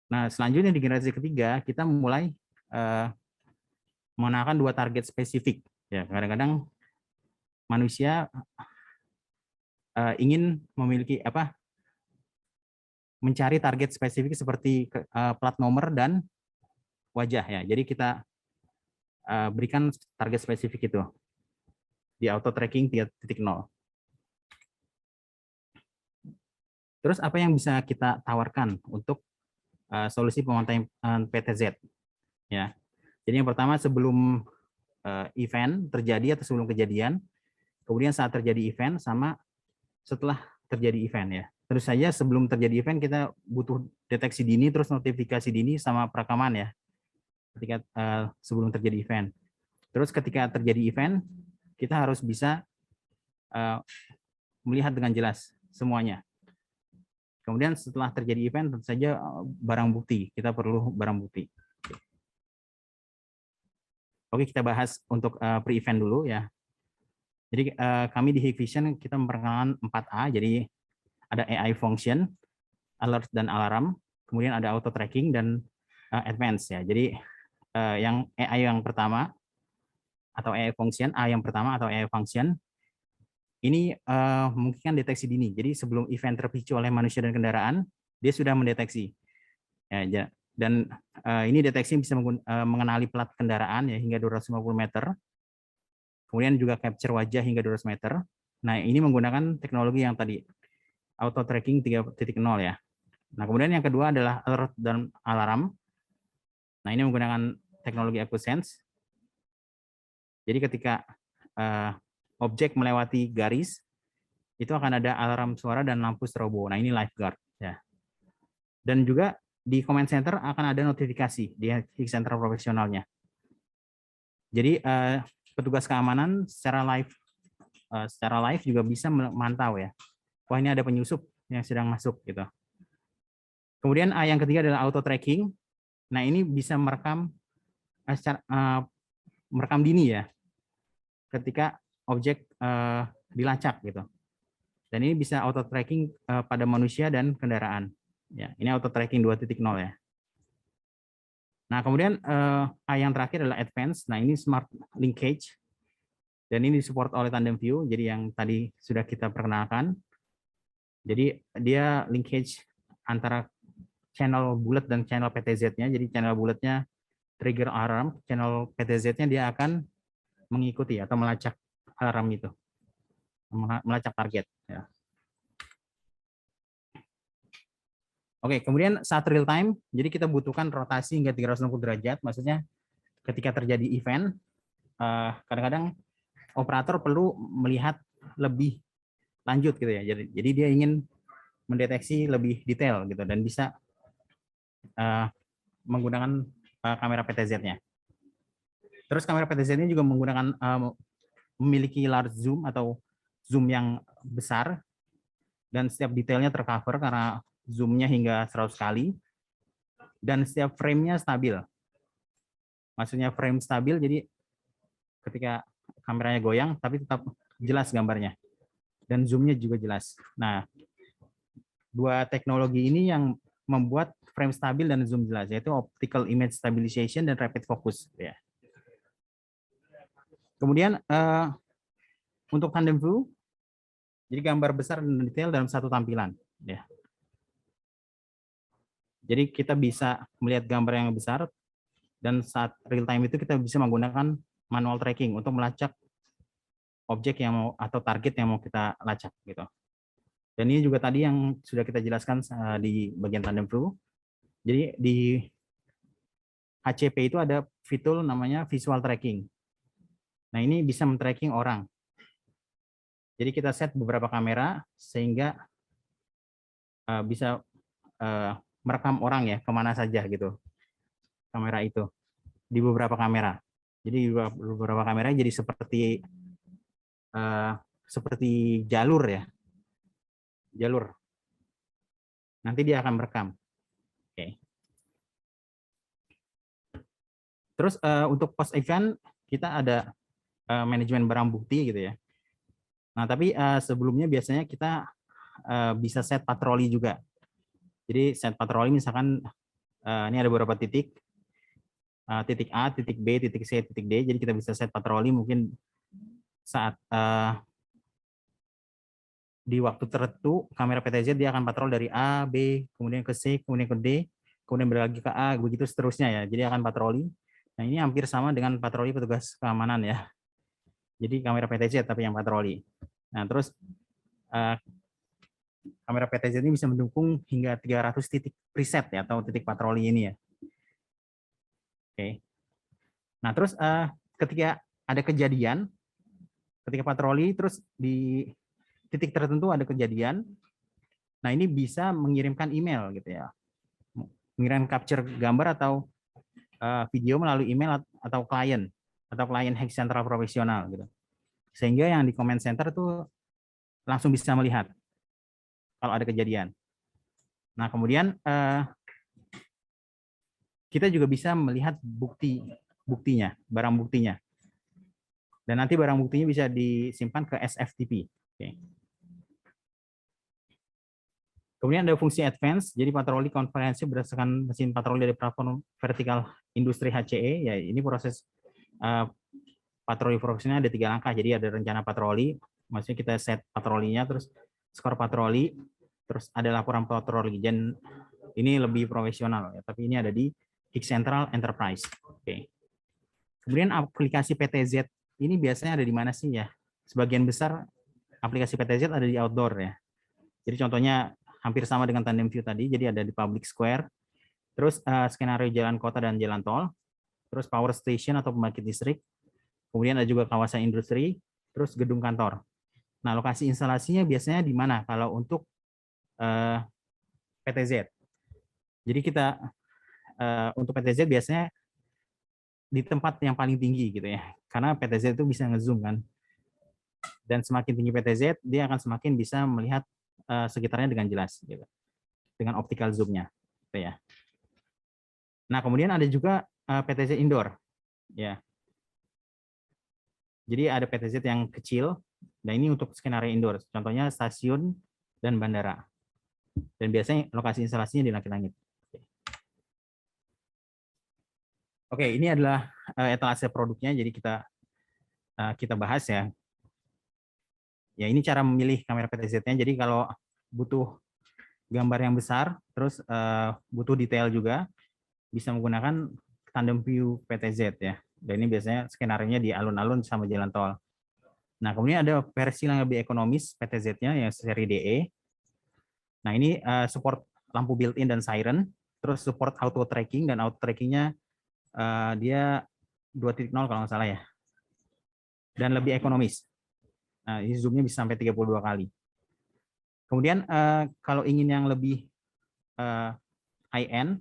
Speaker 1: Nah, selanjutnya di generasi ketiga kita mulai mengenalkan dua target spesifik. Ya, kadang-kadang manusia ingin memiliki mencari target spesifik seperti plat nomor dan wajah ya. Jadi kita berikan target spesifik itu di auto tracking 3.0. Terus apa yang bisa kita tawarkan untuk solusi pemantauan PTZ? Ya, jadi yang pertama sebelum event terjadi atau sebelum kejadian, kemudian saat terjadi event, sama setelah terjadi event ya. Terus saja sebelum terjadi event kita butuh deteksi dini, terus notifikasi dini sama perekaman ya. Ketika sebelum terjadi event. Terus ketika terjadi event, kita harus bisa melihat dengan jelas semuanya. Kemudian setelah terjadi event, tentu saja barang bukti. Kita perlu barang bukti. Oke, kita bahas untuk pre-event dulu ya. Jadi kami di Hikvision kita memperkenalkan 4A. Jadi ada AI function, alert dan alarm, kemudian ada auto tracking dan advance ya. Jadi yang AI yang pertama atau AI function, A yang pertama atau AI function ini memungkinkan deteksi dini. Jadi sebelum event terpicu oleh manusia dan kendaraan, dia sudah mendeteksi. Ya, dan ini deteksi bisa mengenali plat kendaraan ya hingga 250 meter. Kemudian juga capture wajah hingga 200 meter. Nah, ini menggunakan teknologi yang tadi, auto tracking 3.0 ya. Nah, kemudian yang kedua adalah alert dan alarm. Nah, ini menggunakan teknologi AccuSense. Jadi ketika objek melewati garis, itu akan ada alarm suara dan lampu strobo. Nah, ini lifeguard ya. Dan juga di command center akan ada notifikasi di center profesionalnya. Jadi petugas keamanan secara live juga bisa memantau ya. Wah, ini ada penyusup yang sedang masuk gitu. Kemudian yang ketiga adalah auto tracking. Nah, ini bisa merekam merekam dini ya ketika objek dilacak gitu. Dan ini bisa auto tracking pada manusia dan kendaraan. Ya, ini auto tracking 2.0 ya. Nah, kemudian yang terakhir adalah advance. Nah, ini smart linkage. Dan ini disupport oleh Tandem View, jadi yang tadi sudah kita perkenalkan. Jadi dia linkage antara channel bulat dan channel PTZ-nya. Jadi channel bulatnya trigger alarm, channel PTZ-nya dia akan mengikuti atau melacak alarm itu, melacak target. Ya. Oke, kemudian saat real time, jadi kita butuhkan rotasi hingga 360 derajat. Maksudnya ketika terjadi event, kadang-kadang operator perlu melihat lebih lanjut gitu ya. Jadi dia ingin mendeteksi lebih detail gitu dan bisa menggunakan kamera PTZ-nya. Terus kamera PTZ ini juga menggunakan memiliki large zoom atau zoom yang besar dan setiap detailnya tercover karena zoomnya hingga 100 kali dan setiap frame-nya stabil. Maksudnya frame stabil jadi ketika kameranya goyang tapi tetap jelas gambarnya dan zoomnya juga jelas. Nah, dua teknologi ini yang membuat frame stabil dan zoom jelas, yaitu optical image stabilization dan rapid focus. Ya. Kemudian untuk tandem view, jadi gambar besar dan detail dalam satu tampilan. Ya. Jadi kita bisa melihat gambar yang besar dan saat real time itu kita bisa menggunakan manual tracking untuk melacak objek yang mau atau target yang mau kita lacak gitu. Dan ini juga tadi yang sudah kita jelaskan di bagian tandem view. Jadi di HCP itu ada fitur namanya visual tracking. Nah, ini bisa men-tracking orang. Jadi kita set beberapa kamera sehingga bisa merekam orang ya kemana saja gitu kamera itu di beberapa kamera. Jadi beberapa kamera jadi seperti jalur ya, jalur. Nanti dia akan merekam. Oke. Terus untuk post event kita ada manajemen barang bukti gitu ya. Nah, tapi sebelumnya biasanya kita bisa set patroli juga. Jadi set patroli misalkan ini ada beberapa titik, titik A, titik B, titik C, titik D. Jadi kita bisa set patroli mungkin saat di waktu tertentu kamera PTZ dia akan patrol dari A, B, kemudian ke C, kemudian ke D, kemudian berlagi ke A, begitu seterusnya ya. Jadi akan patroli. Nah, ini hampir sama dengan patroli petugas keamanan ya. Jadi kamera PTZ tapi yang patroli. Nah, terus kamera PTZ ini bisa mendukung hingga 300 titik preset ya, atau titik patroli ini ya. Oke. Nah, terus ketika ada kejadian, ketika patroli terus di titik tertentu ada kejadian, nah ini bisa mengirimkan email gitu ya. Mengirim capture gambar atau video melalui email atau klien hack central profesional gitu. Sehingga yang di comment center tuh langsung bisa melihat kalau ada kejadian. Nah, kemudian kita juga bisa melihat buktinya, barang buktinya. Dan nanti barang buktinya bisa disimpan ke SFTP. Oke. Kemudian ada fungsi advance, jadi patroli konferensi berdasarkan mesin patroli dari platform vertikal industri HCE. Ya, ini proses patroli profesional ada 3 langkah. Jadi ada rencana patroli, maksudnya kita set patrolinya, terus skor patroli, terus ada laporan patroli. Dan ini lebih profesional ya, tapi ini ada di Hick Central Enterprise. Oke. Kemudian aplikasi PTZ ini biasanya ada di mana sih ya? Sebagian besar aplikasi PTZ ada di outdoor ya. Jadi contohnya hampir sama dengan Tandem View tadi, jadi ada di public square, terus skenario jalan kota dan jalan tol, terus power station atau pembangkit listrik, kemudian ada juga kawasan industri, terus gedung kantor. Nah, lokasi instalasinya biasanya di mana kalau untuk PTZ? Jadi kita untuk PTZ biasanya di tempat yang paling tinggi gitu ya, karena PTZ itu bisa ngezoom kan, dan semakin tinggi PTZ dia akan semakin bisa melihat sekitarnya dengan jelas gitu, dengan optical zoom-nya gitu ya. Nah, kemudian ada juga PTZ indoor ya. Jadi ada PTZ yang kecil, dan ini untuk skenario indoor, contohnya stasiun dan bandara. Dan biasanya lokasi instalasinya di langit-langit. Oke, ini adalah etalase produknya, jadi kita bahas ya. Ya, ini cara memilih kamera PTZ-nya. Jadi kalau butuh gambar yang besar, terus butuh detail juga, bisa menggunakan Tandem View PTZ ya. Dan ini biasanya skenario-nya di alun-alun sama jalan tol. Nah, kemudian ada versi yang lebih ekonomis PTZ-nya yang seri DE. Nah, ini support lampu built-in dan siren, terus support auto tracking, dan auto tracking-nya dia 2.0 kalau nggak salah ya. Dan lebih ekonomis. Nah, ini zoom-nya bisa sampai 32 kali. Kemudian kalau ingin yang lebih high-end,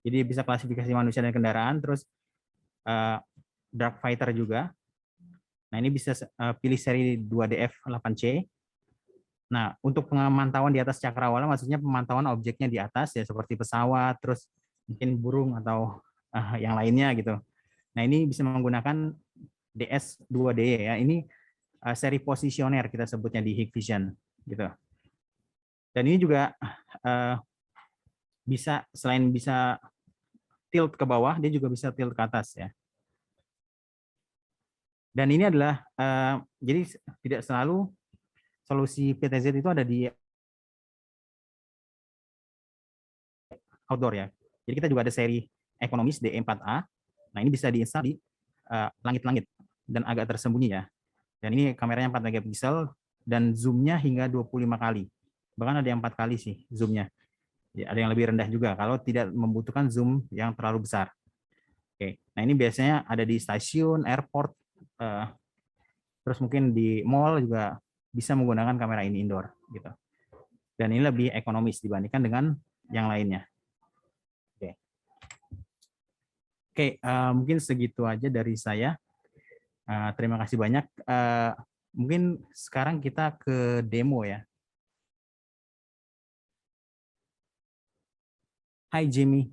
Speaker 1: jadi bisa klasifikasi manusia dan kendaraan, terus dark fighter juga. Nah, ini bisa pilih seri 2DF 8C. Nah, untuk pemantauan di atas cakrawala, maksudnya pemantauan objeknya di atas ya, seperti pesawat, terus mungkin burung atau yang lainnya gitu. Nah, ini bisa menggunakan DS2D ya. Ini seri posisioner kita sebutnya di Hikvision gitu. Dan ini juga bisa, selain bisa tilt ke bawah, dia juga bisa tilt ke atas ya. Dan ini adalah jadi tidak selalu solusi PTZ itu ada di outdoor ya. Jadi kita juga ada seri ekonomis DE4A. Nah, ini bisa diinstal di langit-langit dan agak tersembunyi ya. Dan ini kameranya 4 megapiksel dan zoom-nya hingga 25 kali. Bahkan ada yang 4 kali sih zoom-nya. Ya, ada yang lebih rendah juga kalau tidak membutuhkan zoom yang terlalu besar. Oke. Nah, ini biasanya ada di stasiun, airport, terus mungkin di mall juga bisa menggunakan kamera ini indoor gitu. Dan ini lebih ekonomis dibandingkan dengan yang lainnya. Oke, mungkin segitu aja dari saya. Terima kasih banyak. Mungkin sekarang kita ke demo ya. Hai Jimmy.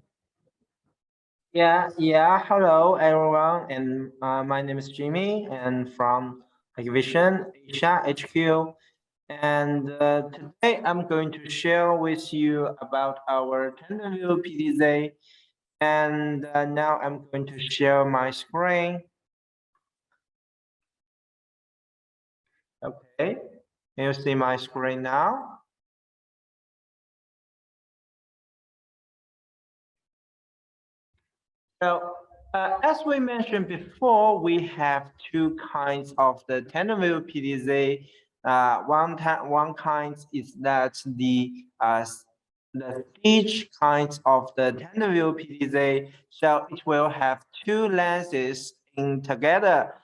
Speaker 2: Yeah. Hello, everyone, and my name is Jimmy, and from Hikvision Asia HQ. And today I'm going to share with you about our Tandem View PTZ. And now I'm going to share my screen. Okay, can you see my screen now? So, as we mentioned before, we have two kinds of the Tandem View PTZ. One kind is that the each kind of the tandem view PTZ, so it will have two lenses in together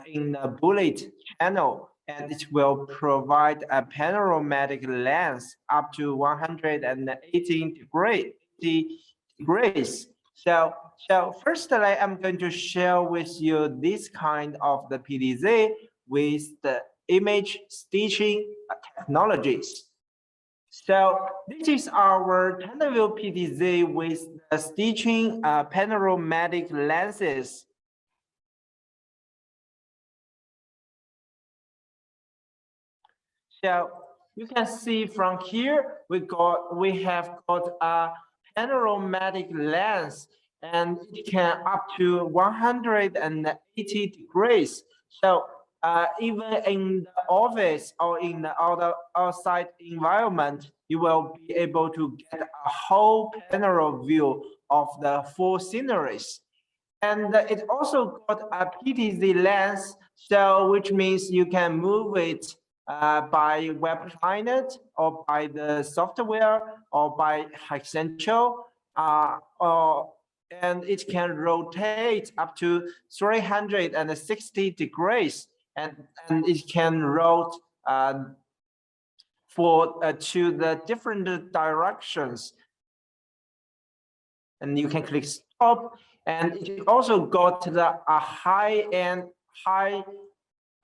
Speaker 2: in the bullet channel, and it will provide a panoramic lens up to 118 degrees. So firstly, I'm going to share with you this kind of the PTZ with the image stitching technologies. So this is our tandem view PTZ with the stitching panoramic lenses. So you can see from here, we have got a panoramic lens, and it can up to 180 degrees. So even in the office or in the outside environment, you will be able to get a whole panoramic view of the full sceneries. And it also got a PTZ lens, so which means you can move it by web client or by the software or by Hexentral, and it can rotate up to 360 degrees, and it can rotate to the different directions. And you can click stop, and it also got the high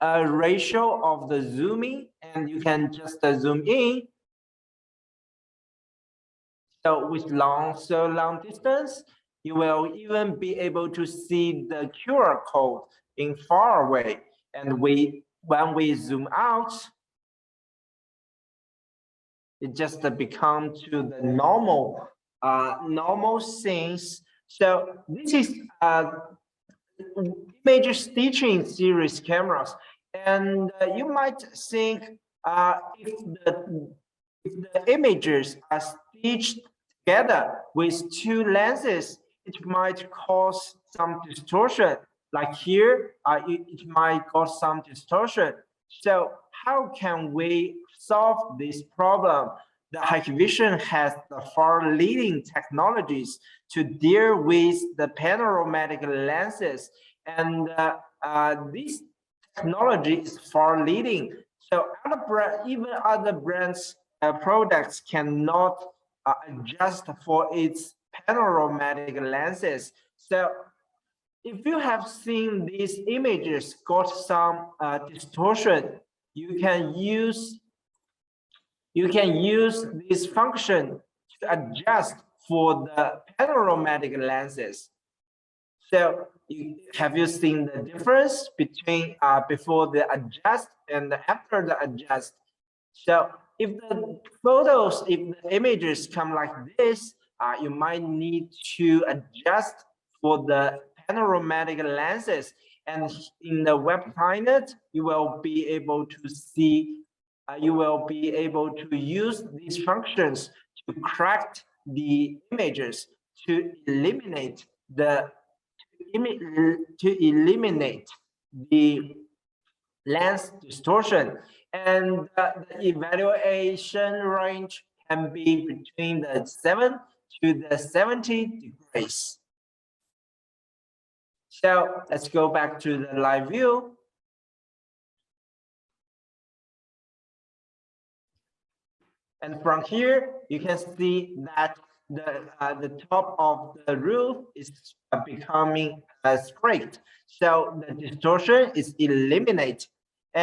Speaker 2: ratio of the zooming, and you can just zoom in. So with long distance, you will even be able to see the QR code in far away. And when we zoom out, it just becomes to the normal scenes. So this is image stitching series cameras, and you might think if the images are stitched together with two lenses, it might cause some distortion. Like here, it might cause some distortion. So how can we solve this problem? The Hikvision has the far-leading technologies to deal with the panoramic lenses, and this technology is far-leading. So even other brands' products cannot adjust for its panoramic lenses. So if you have seen these images got some distortion, you can use this function to adjust for the panoramic lenses. So have you seen the difference between before the adjust and after the adjust? So if the images come like this, you might need to adjust for the panoramic lenses. And in the web client, you will be able to see, you will be able to use these functions to correct the images, to eliminate the lens distortion. And the evaluation range can be between the 7 to the 70 degrees. So let's go back to the live view. And from here, you can see that the top of the roof is becoming straight. So the distortion is eliminated.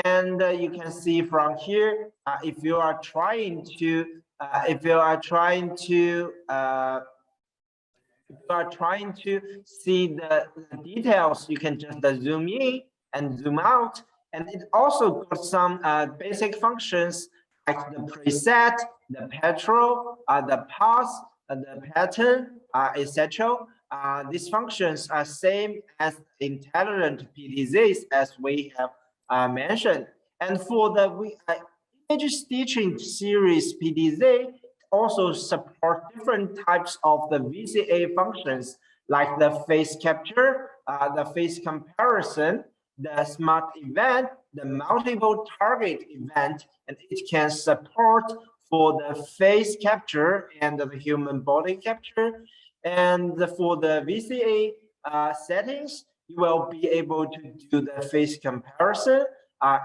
Speaker 2: And you can see from here, if you are trying to see the details, you can just zoom in and zoom out. And it also got some basic functions like the preset, the petrol, the path, the pattern, etc. These functions are same as intelligent PTZs as we have mentioned. And for the image stitching series PTZ, also support different types of the VCA functions like the face capture, the face comparison, the smart event, the multiple target event, and it can support for the face capture and the human body capture. And for the VCA settings, you will be able to do the face comparison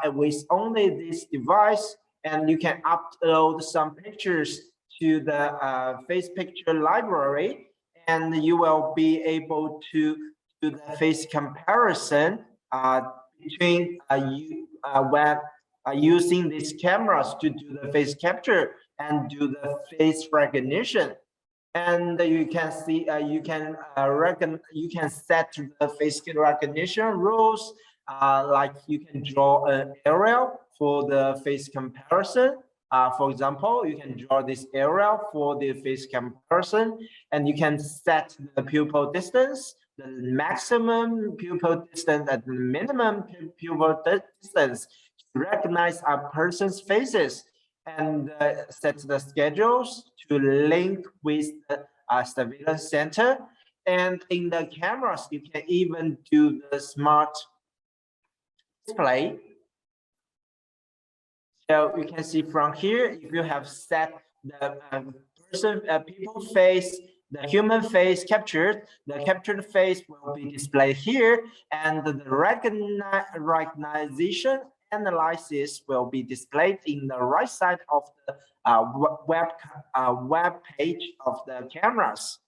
Speaker 2: with only this device, and you can upload some pictures to the face picture library, and you will be able to do the face comparison between using these cameras to do the face capture and do the face recognition. And you can see you can set the face recognition rules, like you can draw an area for the face comparison. For example, you can draw this area for the face comparison, and you can set the pupil distance, the maximum pupil distance, and the minimum pupil distance to recognize a person's faces, and set the schedules to link with the surveillance center. And in the cameras, you can even do the smart display. So you can see from here, if you have set the people face, the human face captured, the captured face will be displayed here, and the recognition analysis will be displayed in the right side of the web page of the cameras.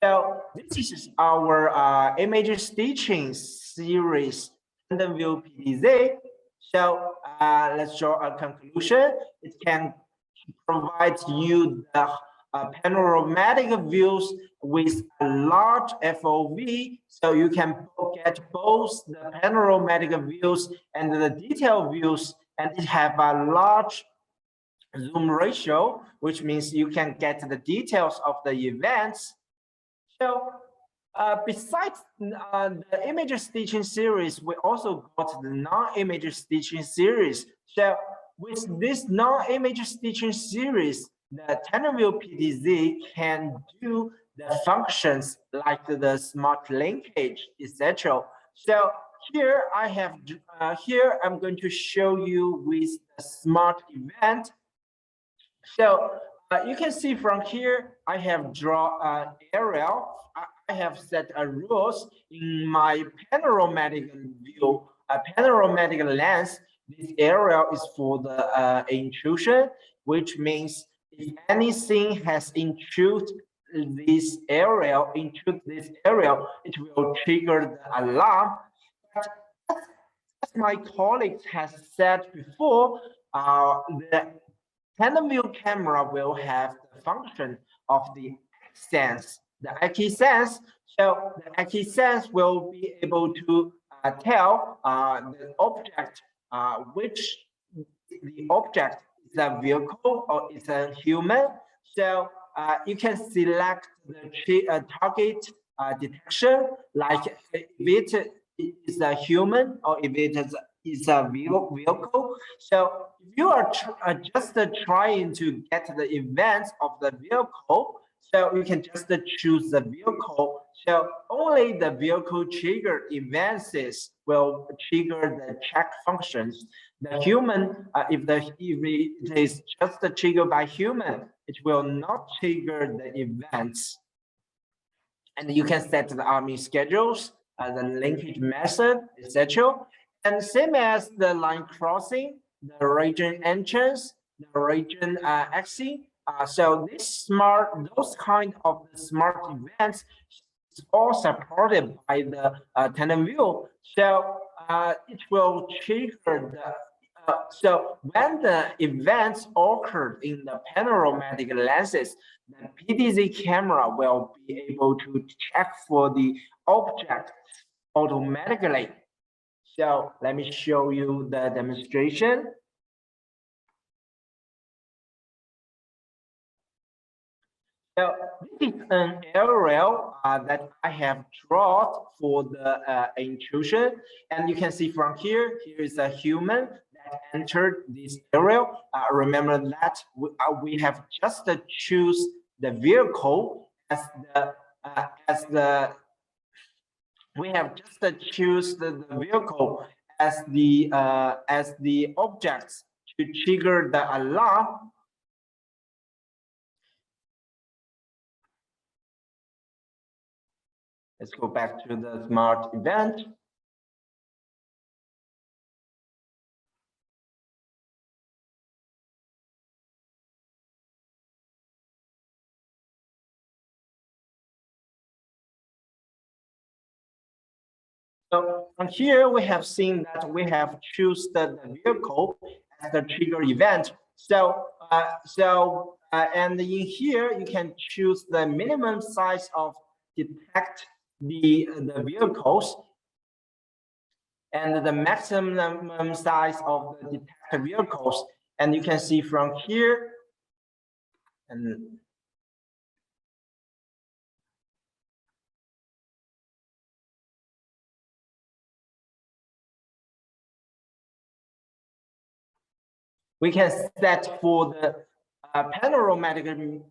Speaker 2: So this is our image stitching series, Tandem View PTZ. So let's draw a conclusion. It can provide you the panoramic views with a large FOV, so you can get both the panoramic views and the detailed views, and it have a large zoom ratio, which means you can get the details of the events. So besides the image stitching series, we also got the non-image stitching series. So with this non-image stitching series, the Tandem View PTZ can do the functions like the smart linkage, etc. So here I have here I'm going to show you with the smart event. So you can see from here I have drawn an aerial. I have set a rules in my panoramic view, a panoramic lens. This area is for the intrusion, which means if anything has intruded this area, it will trigger the alarm. But as my colleagues has said before, the Tandem View camera will have the function of the sense. The AccuSense, so the AccuSense will be able to tell the object which the object is a vehicle or is a human. So you can select the target detection, like if it is a human or if it is a vehicle. So if you are just trying to get the events of the vehicle, so you can just choose the vehicle. So only the vehicle trigger events will trigger the check functions. The human, if it is just triggered by human, it will not trigger the events. And you can set the army schedules, the linkage method, etc. And same as the line crossing, the region entrance, the region exit. So those kind of smart events is all supported by the Tandem View. So it will trigger the. So when the events occur in the panoramic lenses, the PTZ camera will be able to check for the object automatically. So let me show you the demonstration. So this is an aerial that I have drawn for the intrusion, and you can see from here, here is a human that entered this aerial. Remember that we have just choose the vehicle as the we have just choose the vehicle as the objects to trigger the alarm. Let's go back to the smart event. So from here, we have seen that we have choose the vehicle as the trigger event. And in here, you can choose the minimum size of detect the vehicles and the maximum size of the detected vehicles. And you can see from here, and we can set for the panoramic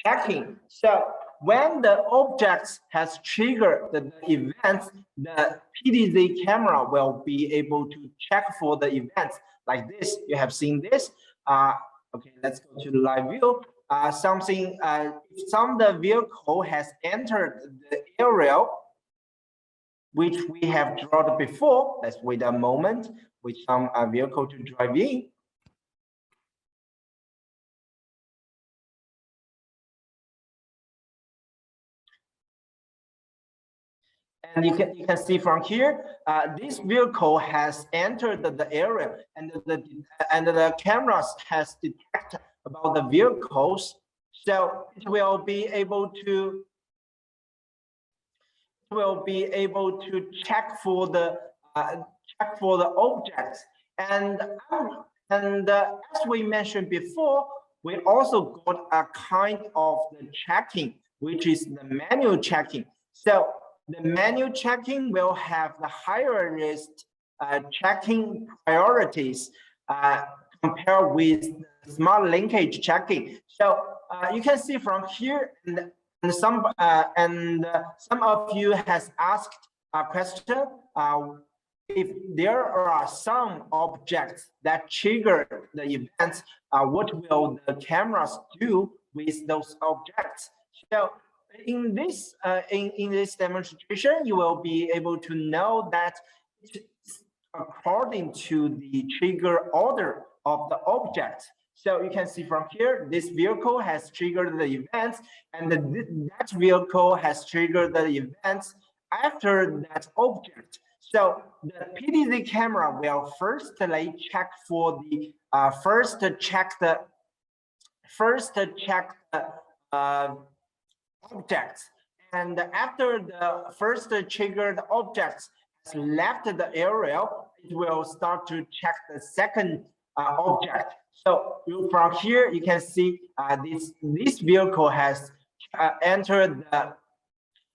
Speaker 2: checking. So when the object has triggered the events, the PTZ camera will be able to check for the events like this. You have seen this. Okay, let's go to the live view. If some of the vehicle has entered the area which we have drawn before, let's wait a moment with some vehicle to drive in. And you can see from here, this vehicle has entered the area, and the cameras has detected about the vehicles, so it will be able to check for the objects. And as we mentioned before, we also got a kind of the checking, which is the manual checking. So the manual checking will have the higher risk checking priorities compared with smart linkage checking. So you can see from here, and some of you has asked a question: if there are some objects that trigger the events, what will the cameras do with those objects? So in this demonstration, you will be able to know that according to the trigger order of the object. So you can see from here, this vehicle has triggered the events, and that vehicle has triggered the events after that object. So the PTZ camera will firstly check for the objects, and after the first triggered objects has left the area, it will start to check the second object. So from here, you can see this vehicle has entered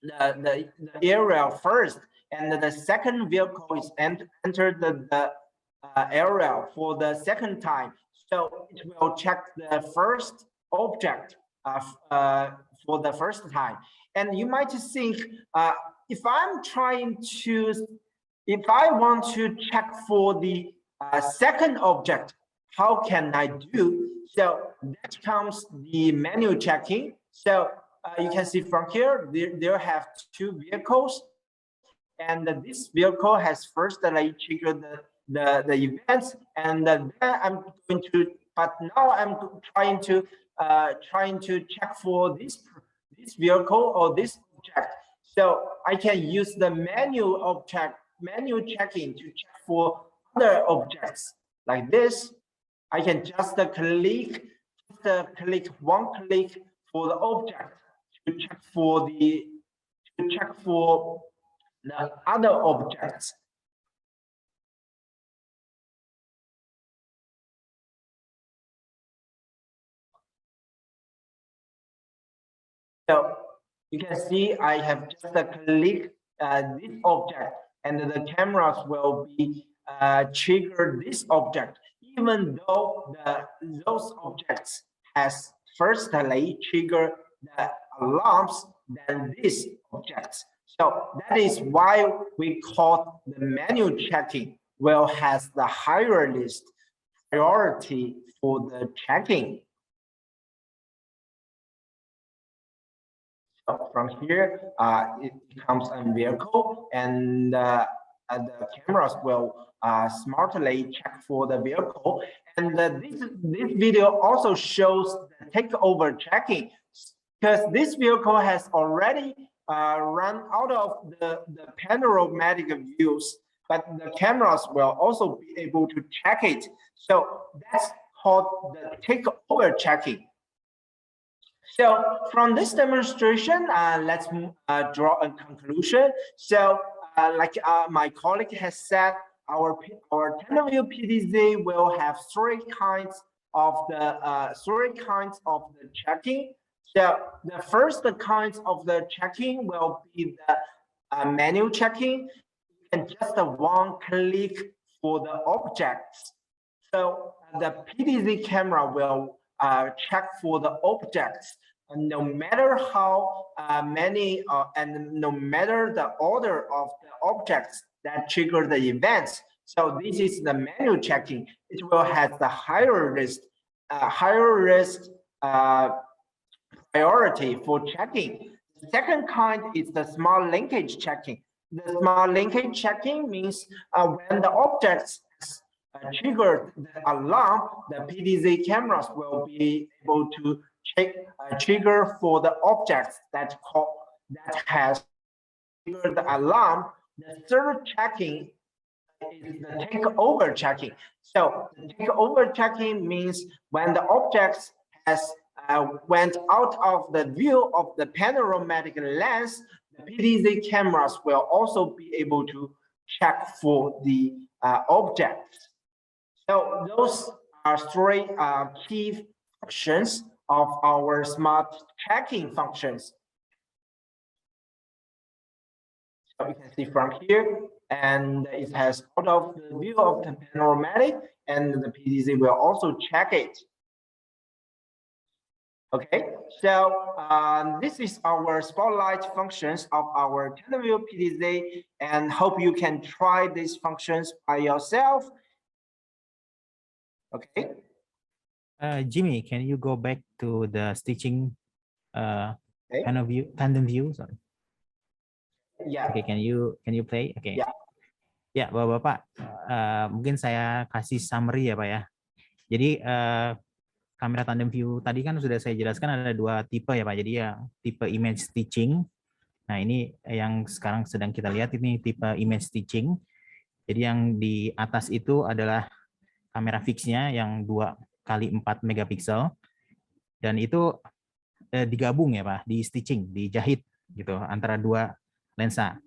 Speaker 2: the area first, and the second vehicle is entered the area for the second time. So it will check the first object for the first time. And you might think, if I want to check for the second object, how can I do? So that comes the manual checking. So you can see from here, there have two vehicles, and this vehicle has firstly triggered the events, and then I'm going to, but now I'm trying to check for this vehicle or this object. So I can use the manual checking to check for other objects like this. I can just click one click for the object to check for the other objects. So you can see I have just clicked this object, and the cameras will be trigger this object, even though those objects has firstly triggered the alarms than these objects. So that is why we call the manual checking will has the higher list priority for the checking. So from here, it becomes a vehicle, and the cameras will smartly check for the vehicle. And this video also shows the takeover checking, because this vehicle has already run out of the panoramic views, but the cameras will also be able to check it. So that's called the takeover checking. So from this demonstration, let's draw a conclusion. So like my colleague has said, our TandemView PTZ will have three kinds of the checking. So the first kind of the checking will be the manual checking, and just one click for the objects. So the PTZ camera will check for the objects, and no matter how many and no matter the order of the objects that trigger the events. So this is the manual checking. It will have the higher risk priority for checking. The second kind is the smart linkage checking. The smart linkage checking means when the objects trigger the alarm, the PTZ cameras will be able to trigger for the objects that has triggered the alarm. The third checking is the takeover checking. So the takeover checking means when the objects has went out of the view of the panoramic lens, the PTZ cameras will also be able to check for the objects. So those are three key functions of our smart checking functions. So you can see from here, and it has out of the view of the panoramic, and the PTZ will also check it. Okay, so this is our spotlight functions of our TandemView PTZ, and hope you can try these functions by yourself. Okay.
Speaker 1: Jimmy, can you go back to the stitching tandem view? Sorry.
Speaker 2: Yeah.
Speaker 1: Okay, can you play? Okay.
Speaker 2: Yeah.
Speaker 1: Ya, Bapak-bapak, mungkin saya kasih summary ya, Pak ya. Jadi kamera tandem view tadi kan sudah saya jelaskan ada dua tipe ya, Pak. Jadi ya tipe image stitching. Nah, ini yang sekarang sedang kita lihat ini tipe image stitching. Jadi yang di atas itu adalah kamera fixnya yang 2x4 megapiksel, dan itu digabung ya Pak, di stitching, dijahit gitu antara dua lensa.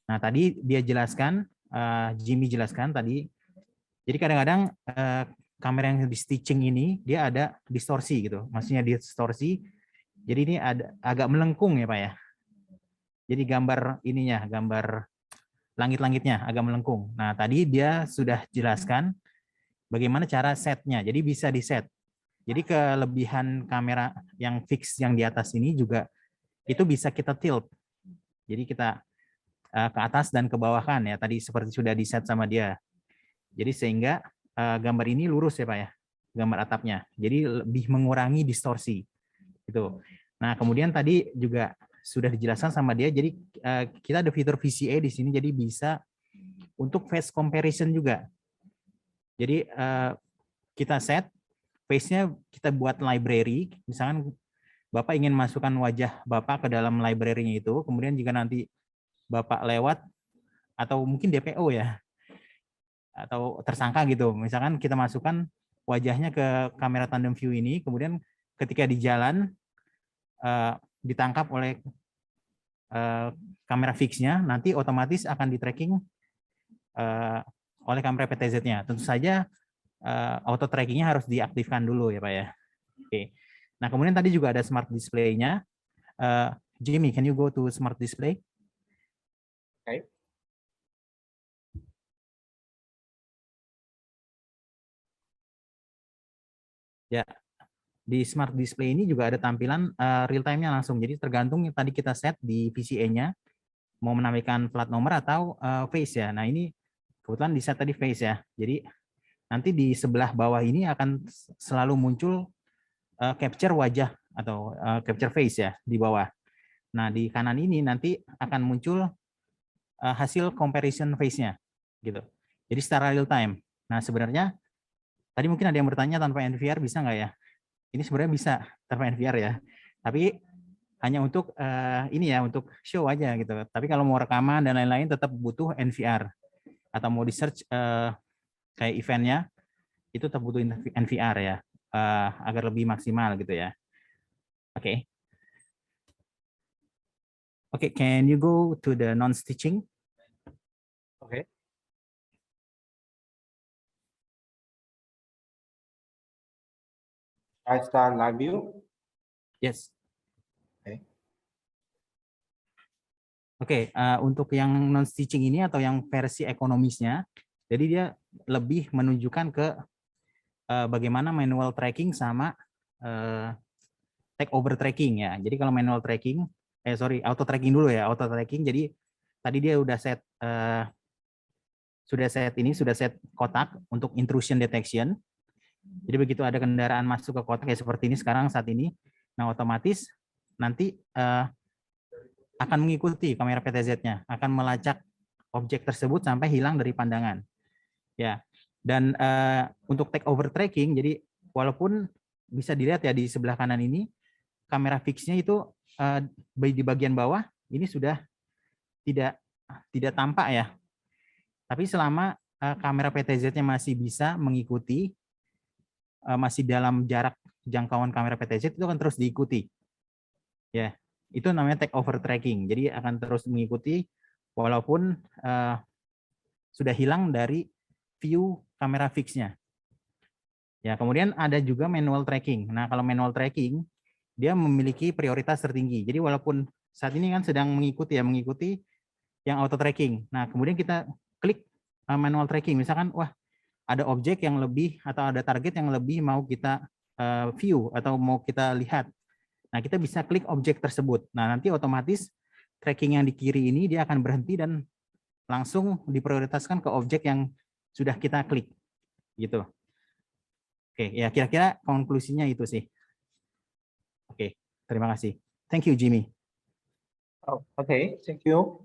Speaker 1: Nah tadi dia jelaskan, Jimmy jelaskan tadi, jadi kadang-kadang kamera yang di stitching ini dia ada distorsi gitu, maksudnya distorsi, jadi ini ada agak melengkung ya Pak ya. Jadi gambar ininya, gambar langit-langitnya agak melengkung. Nah tadi dia sudah jelaskan bagaimana cara setnya, jadi bisa di set. Jadi kelebihan kamera yang fix yang di atas ini juga itu bisa kita tilt. Jadi kita ke atas dan ke bawah kan ya, tadi seperti sudah di set sama dia. Jadi sehingga gambar ini lurus ya Pak ya, gambar atapnya. Jadi lebih mengurangi distorsi. Gitu. Nah kemudian tadi juga sudah dijelaskan sama dia, jadi kita ada fitur VCA di sini, jadi bisa untuk face comparison juga. Jadi kita set face-nya, kita buat library, misalkan Bapak ingin masukkan wajah Bapak ke dalam library-nya itu, kemudian jika nanti Bapak lewat, atau mungkin DPO ya, atau tersangka gitu, misalkan kita masukkan wajahnya ke kamera tandem view ini, kemudian ketika di jalan ditangkap oleh kamera fix-nya, nanti otomatis akan di-tracking oleh kamera PTZ-nya. Tentu saja auto trackingnya harus diaktifkan dulu ya Pak ya. Oke. Nah kemudian tadi juga ada smart display-nya. Jimmy, can you go to smart display?
Speaker 2: Okay.
Speaker 1: Ya, di smart display ini juga ada tampilan real time-nya langsung. Jadi tergantung yang tadi kita set di VCA-nya, mau menampilkan plat nomor atau face ya. Nah ini kebetulan di set tadi face ya. Jadi nanti di sebelah bawah ini akan selalu muncul capture wajah atau capture face ya di bawah. Nah, di kanan ini nanti akan muncul hasil comparison face-nya gitu. Jadi secara real time. Nah, sebenarnya tadi mungkin ada yang bertanya tanpa NVR bisa nggak ya? Ini sebenarnya bisa tanpa NVR ya. Tapi hanya untuk ini ya, untuk show aja gitu. Tapi kalau mau rekaman dan lain-lain tetap butuh NVR. Atau mau di search kayak eventnya, itu tetap butuh NVR ya. Agar lebih maksimal gitu ya. Oke. Oke, can you go to the non-stitching?
Speaker 2: Okay. I start live view.
Speaker 1: Yes.
Speaker 2: Okay.
Speaker 1: Oke, untuk yang non-stitching ini atau yang versi ekonomisnya, jadi dia lebih menunjukkan ke bagaimana manual tracking sama take over tracking ya. Jadi kalau manual tracking, auto tracking dulu ya, auto tracking. Jadi tadi dia udah sudah set kotak untuk intrusion detection. Jadi begitu ada kendaraan masuk ke kotak ya seperti ini sekarang saat ini, nah otomatis nanti akan mengikuti kamera PTZ-nya, akan melacak objek tersebut sampai hilang dari pandangan. Ya. Dan untuk take over tracking, jadi walaupun bisa dilihat ya di sebelah kanan ini, kamera fixnya itu di bagian bawah ini sudah tidak tampak ya. Tapi selama kamera PTZ-nya masih bisa mengikuti, masih dalam jarak jangkauan kamera PTZ, itu akan terus diikuti. Ya, itu namanya take over tracking. Jadi akan terus mengikuti walaupun sudah hilang dari view kamera fixnya. Ya, kemudian ada juga manual tracking. Nah, kalau manual tracking dia memiliki prioritas tertinggi. Jadi walaupun saat ini kan sedang mengikuti yang auto tracking. Nah, kemudian kita klik manual tracking. Misalkan, wah, ada objek yang lebih atau ada target yang lebih mau kita view atau mau kita lihat. Nah, kita bisa klik objek tersebut. Nah, nanti otomatis tracking yang di kiri ini dia akan berhenti dan langsung diprioritaskan ke objek yang sudah kita klik. Gitu. Oke, ya kira-kira konklusinya itu sih. Oke, terima kasih. Thank you, Jimmy.
Speaker 2: Oh, okay, thank you.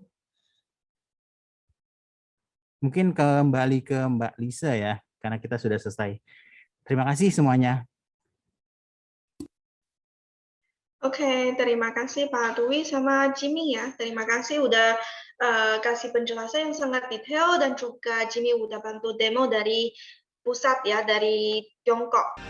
Speaker 1: Mungkin kembali ke Mbak Lisa ya, karena kita sudah selesai. Terima kasih semuanya.
Speaker 3: Oke, terima kasih Pak Dwi sama Jimmy ya. Terima kasih udah kasih penjelasan yang sangat detail dan juga Jimmy udah bantu demo dari pusat ya, dari Tiongkok.